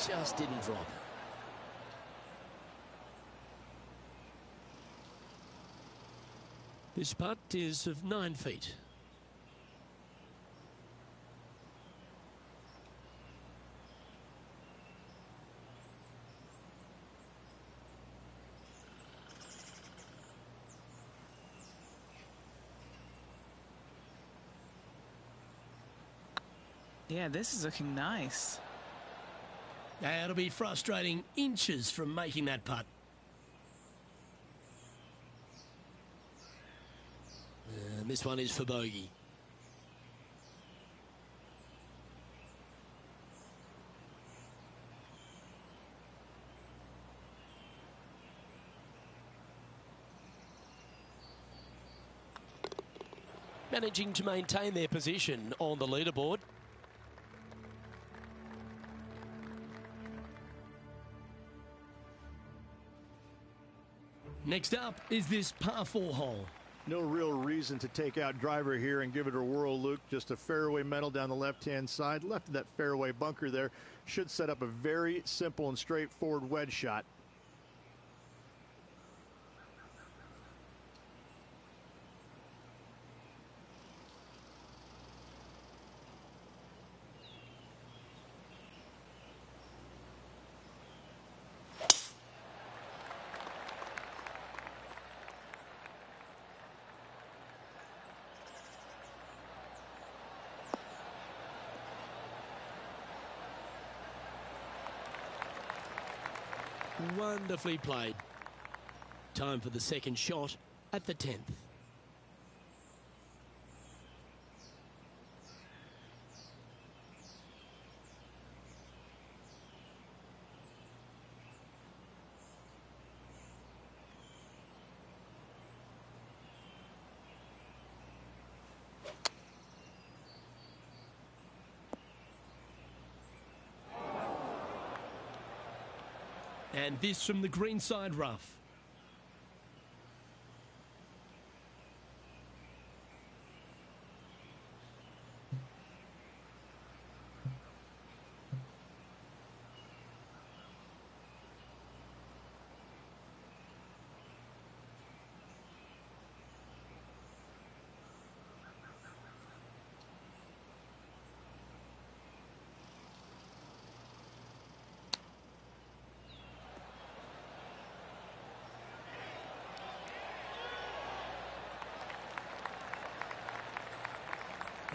just didn't drop. This putt is of 9 feet. Yeah, this is looking nice. It'll be frustrating inches from making that putt. And this one is for bogey. Managing to maintain their position on the leaderboard. Next up is this par 4 hole. No real reason to take out driver here and give it a whirl, Luke. Just a fairway metal down the left-hand side. Left of that fairway bunker there should set up a very simple and straightforward wedge shot. Wonderfully played. Time for the second shot at the 10th. And this from the greenside rough.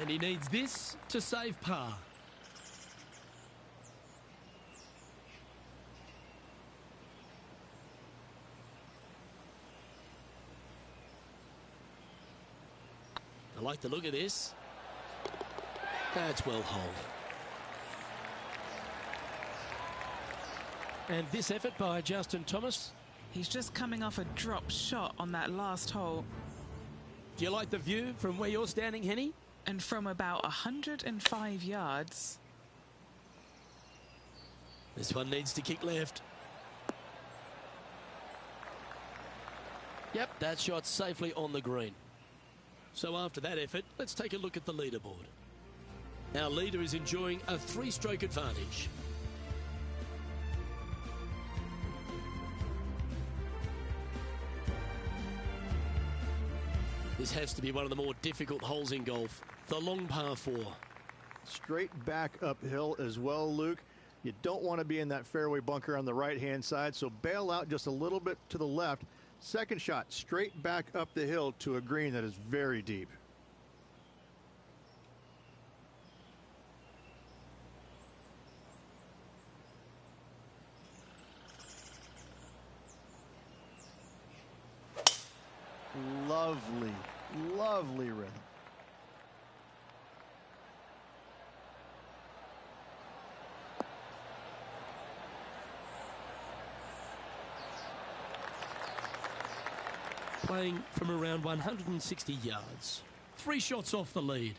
And he needs this to save par. I like the look of this. That's well holed. And this effort by Justin Thomas. He's just coming off a drop shot on that last hole. Do you like the view from where you're standing, Henny? And from about 105 yards. This one needs to kick left. Yep, that shot's safely on the green. So after that effort, let's take a look at the leaderboard. Our leader is enjoying a 3-stroke advantage. This has to be one of the more difficult holes in golf, the long par 4. Straight back uphill as well, Luke. You don't want to be in that fairway bunker on the right-hand side, so bail out just a little bit to the left. Second shot, straight back up the hill to a green that is very deep. Lovely, lovely rhythm. Playing from around 160 yards. 3 shots off the lead.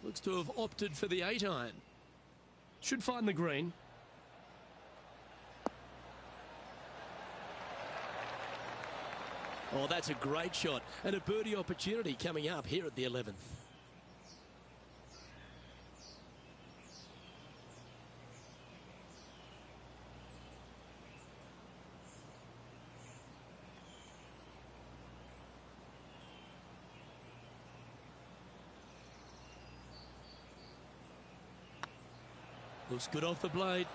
Looks to have opted for the 8-iron. Should find the green. Oh, that's a great shot and a birdie opportunity coming up here at the 11th. Looks good off the blade.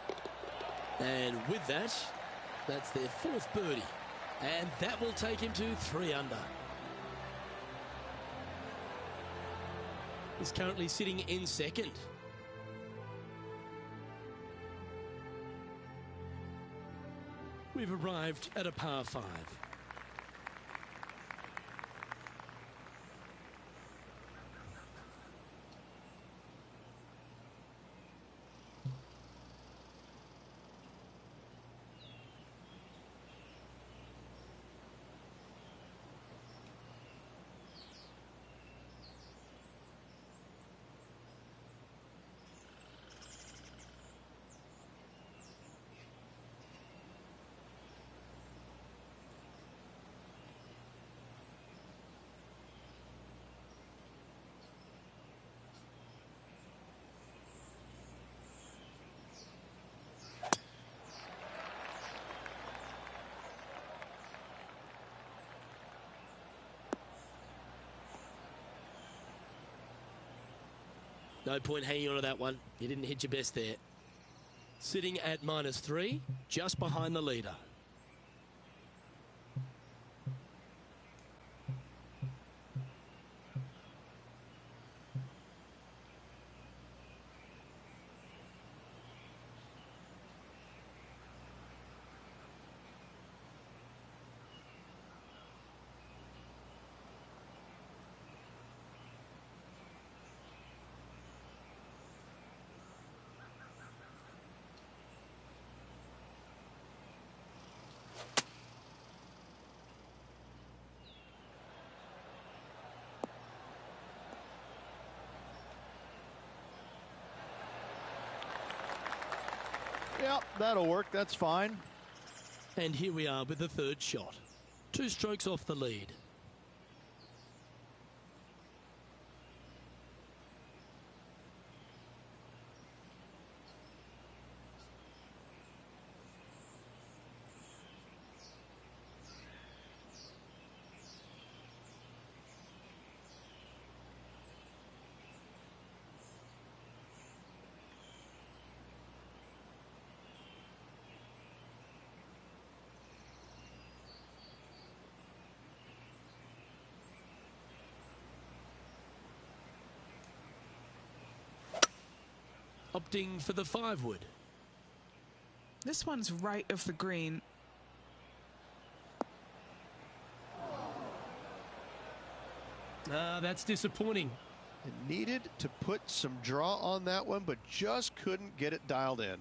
And with that, that's their 4th birdie. And that will take him to 3 under. He's currently sitting in 2nd. We've arrived at a par 5. No point hanging on to that one. You didn't hit your best there. Sitting at -3, just behind the leader. Yep, that'll work. That's fine. And here we are with the 3rd shot. 2 strokes off the lead. Opting for the 5-wood. This one's right of the green. That's disappointing. It needed to put some draw on that one, but just couldn't get it dialed in.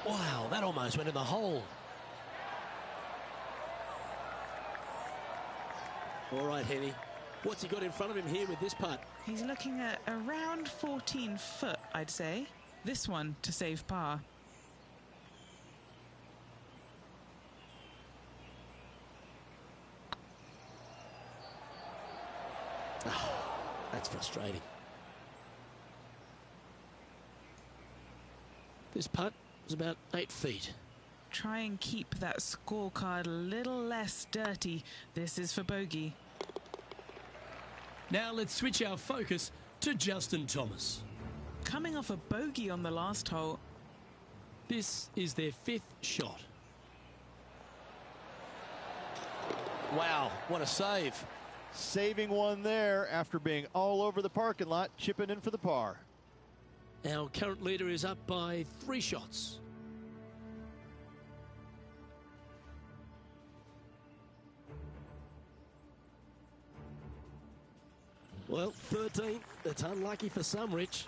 Wow, that almost went in the hole. All right, Henny. What's he got in front of him here with this putt? He's looking at around 14 foot, I'd say. This one to save par. That's frustrating. This putt was about 8 feet. Try and keep that scorecard a little less dirty. This is for bogey. Now let's switch our focus to Justin Thomas. Coming off a bogey on the last hole. This is their 5th shot. Wow, what a save. Saving one there after being all over the parking lot, chipping in for the par. Our current leader is up by 3 shots. Well, 13. That's unlucky for some, Rich.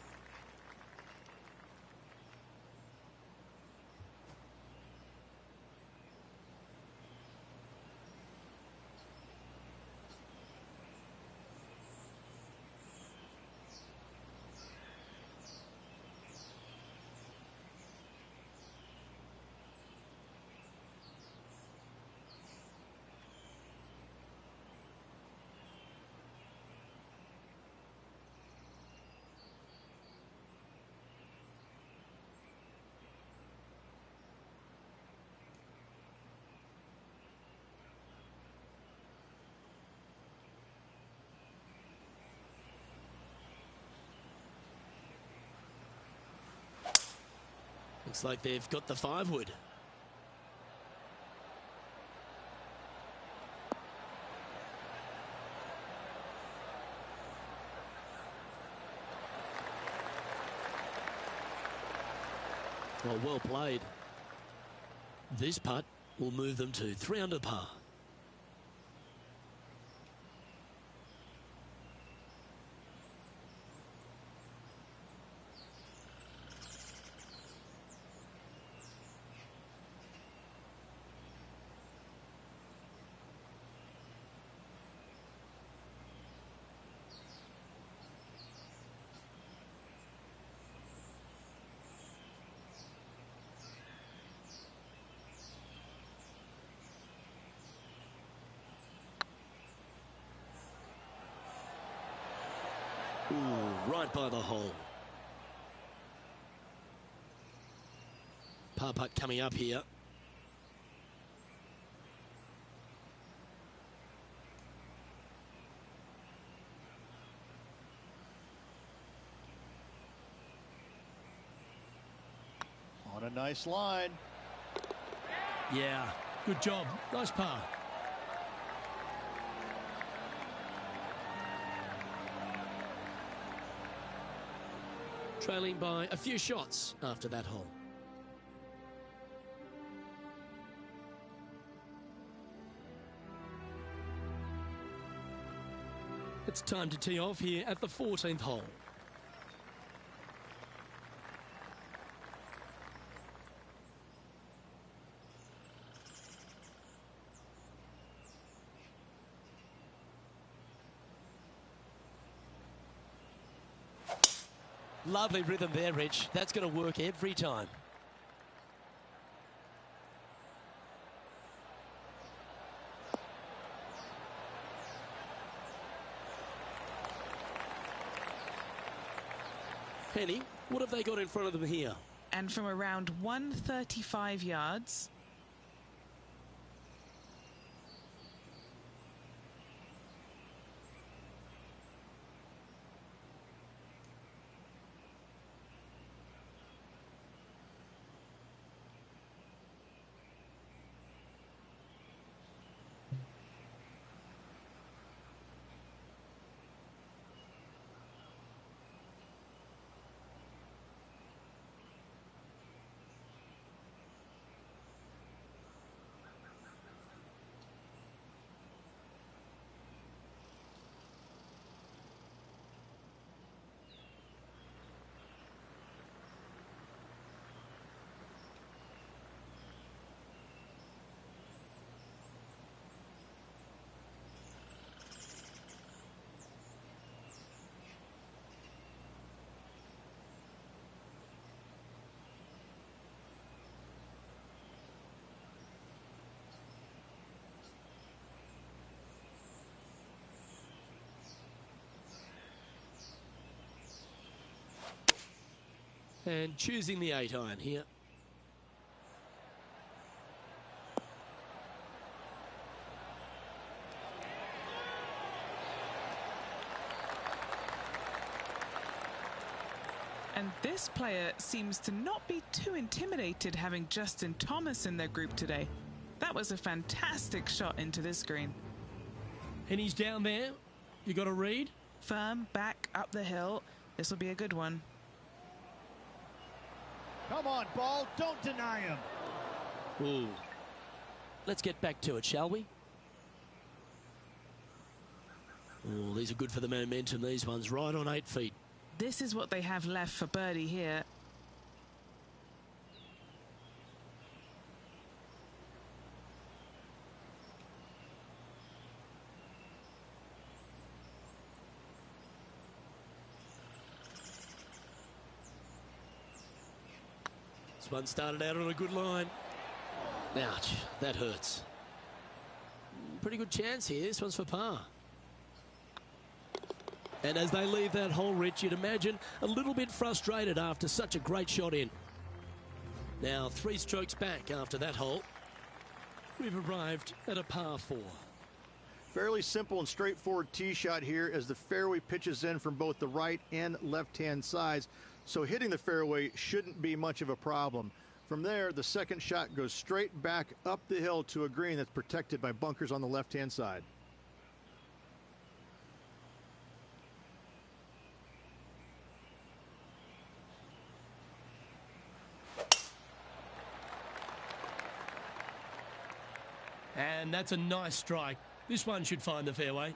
Looks like they've got the 5-wood. Well played. This putt will move them to 3 under par. Ooh, right by the hole. Par putt coming up here. On a nice line. Yeah, good job. Nice par. Trailing by a few shots after that hole. It's time to tee off here at the 14th hole. Lovely rhythm there, Rich. That's going to work every time. Penny, what have they got in front of them here? And from around 135 yards, and choosing the 8-iron here. and this player seems to not be too intimidated having Justin Thomas in their group today. That was a fantastic shot into this green. And he's down there. You got a read? Firm, back, up the hill. This will be a good one. Come on, ball. Don't deny him. Ooh. Let's get back to it, shall we? Oh, these are good for the momentum, these ones. Right on 8 feet. This is what they have left for birdie here. This one started out on a good line. Ouch, that hurts. Pretty good chance here. This one's for par. And as they leave that hole, Rich, you'd imagine a little bit frustrated after such a great shot in. Now 3 strokes back after that hole. We've arrived at a par 4. Fairly simple and straightforward tee shot here as the fairway pitches in from both the right and left-hand sides. So hitting the fairway shouldn't be much of a problem. From there, the second shot goes straight back up the hill to a green that's protected by bunkers on the left-hand side. And that's a nice strike. This one should find the fairway.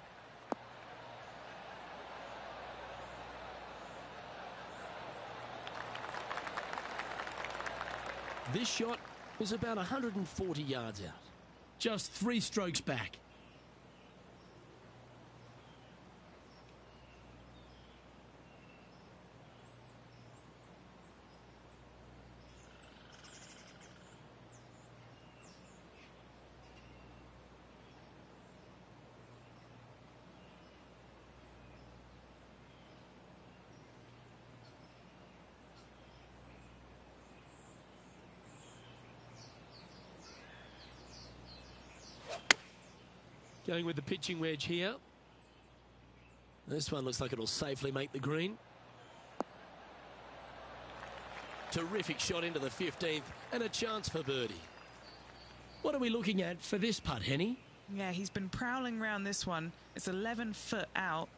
This shot was about 140 yards out. Just 3 strokes back. Going with the pitching wedge here. This one looks like it'll safely make the green. Terrific shot into the 15th and a chance for birdie. What are we looking at for this putt, Henny? Yeah, he's been prowling around this one. It's 11 foot out.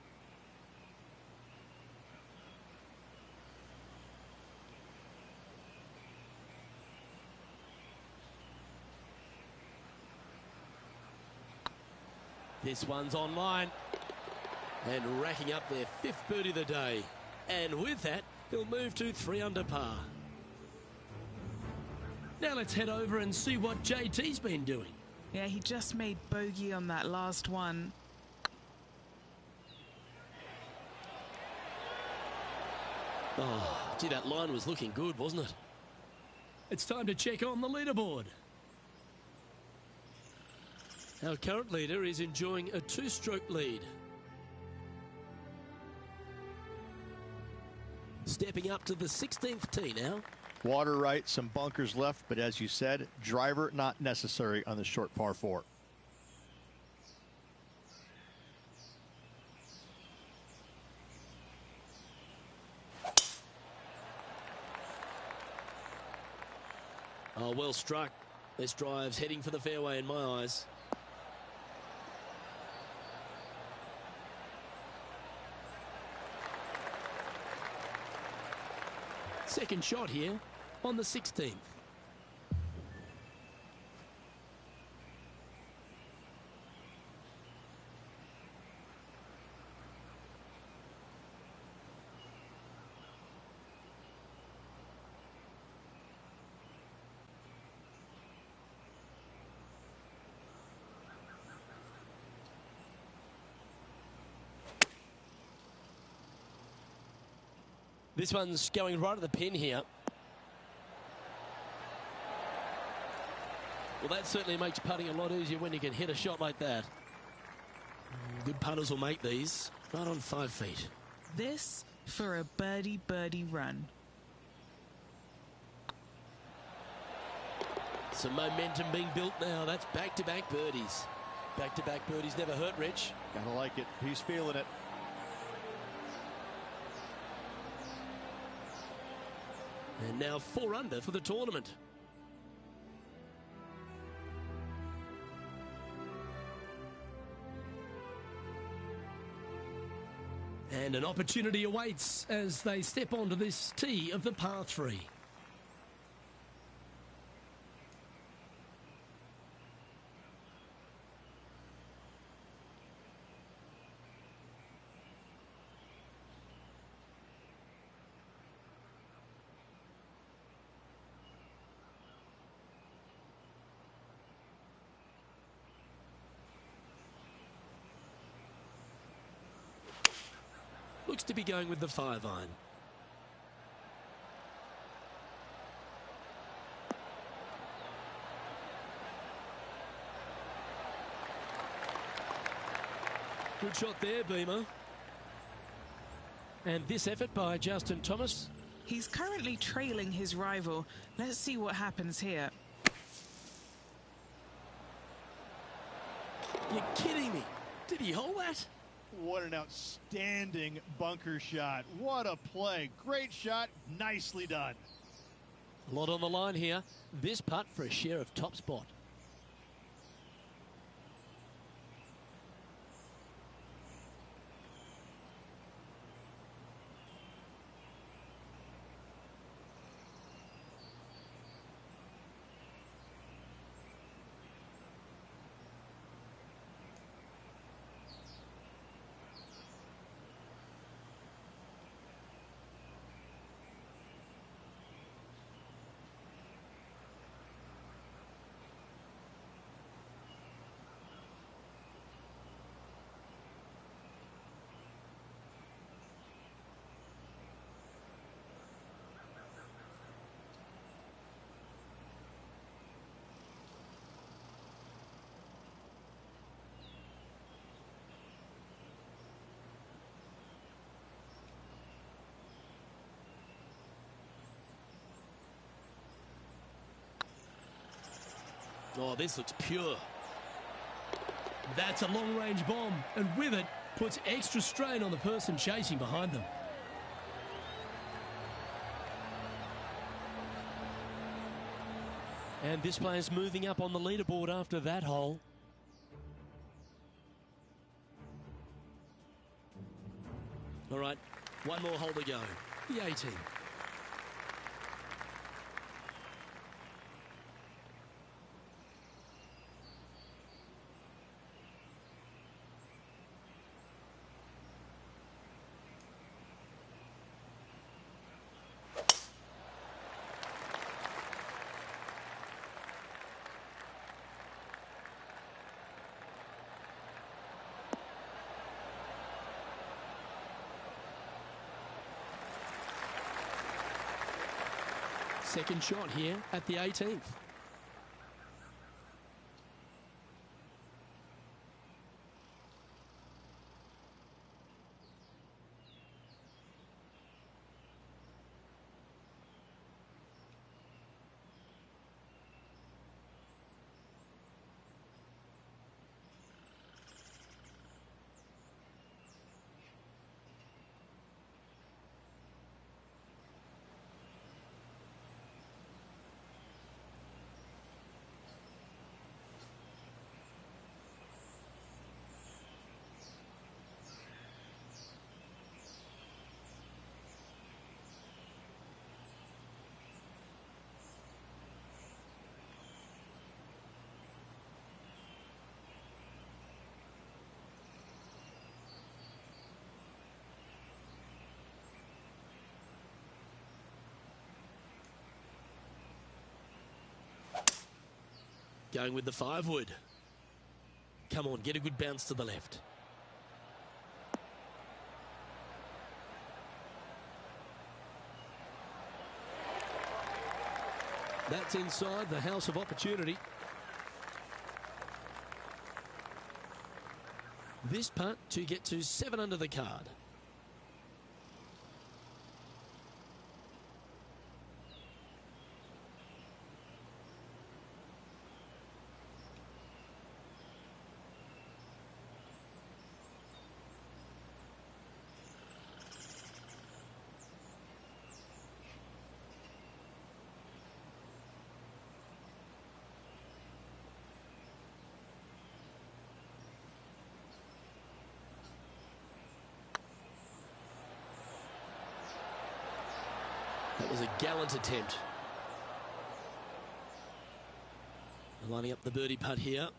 This one's online and racking up their 5th birdie of the day. And with that, he'll move to 3 under par. Now let's head over and see what JT's been doing. Yeah, he just made bogey on that last one. Oh, gee, that line was looking good, wasn't it? It's time to check on the leaderboard. Our current leader is enjoying a 2-stroke lead. Stepping up to the 16th tee now. Water right, some bunkers left, but as you said, driver not necessary on the short par 4. Oh, well struck. This drive's heading for the fairway in my eyes. Second shot here on the 16th. This one's going right at the pin here. Well, that certainly makes putting a lot easier when you can hit a shot like that. Good putters will make these. Right on 5 feet. This for a birdie run. Some momentum being built now. That's back-to-back birdies. Back-to-back birdies never hurt, Rich. Gotta like it. He's feeling it. And now 4 under for the tournament. And an opportunity awaits as they step onto this tee of the par 3. Looks to be going with the 5-iron. Good shot there, Beamer. And this effort by Justin Thomas. He's currently trailing his rival. Let's see what happens here. You're kidding me. Did he hold that? What an outstanding bunker shot. What a play. Great shot. Nicely done. A lot on the line here. This putt for a share of top spot. Oh, this looks pure. That's a long-range bomb, and with it, puts extra strain on the person chasing behind them. And this player's moving up on the leaderboard after that hole. All right, one more hole to go. The 18. Second shot here at the 18th. Going with the 5-wood. Come on, get a good bounce to the left. That's inside the house of opportunity. This putt to get to 7 under the card. That was a gallant attempt. Lining up the birdie putt here.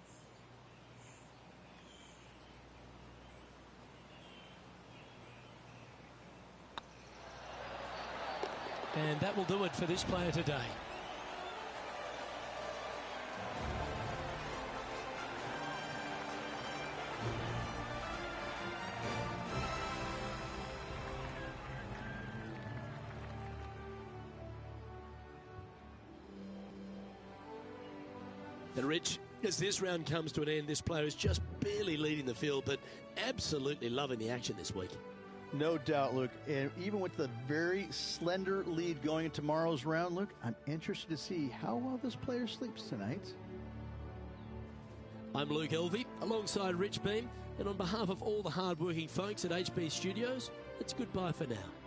And that will do it for this player today. And Rich, as this round comes to an end, this player is just barely leading the field, but absolutely loving the action this week. No doubt, Luke. And even with the very slender lead going into tomorrow's round, Luke, I'm interested to see how well this player sleeps tonight. I'm Luke Elvey, alongside Rich Beam, and on behalf of all the hard-working folks at HB Studios, it's goodbye for now.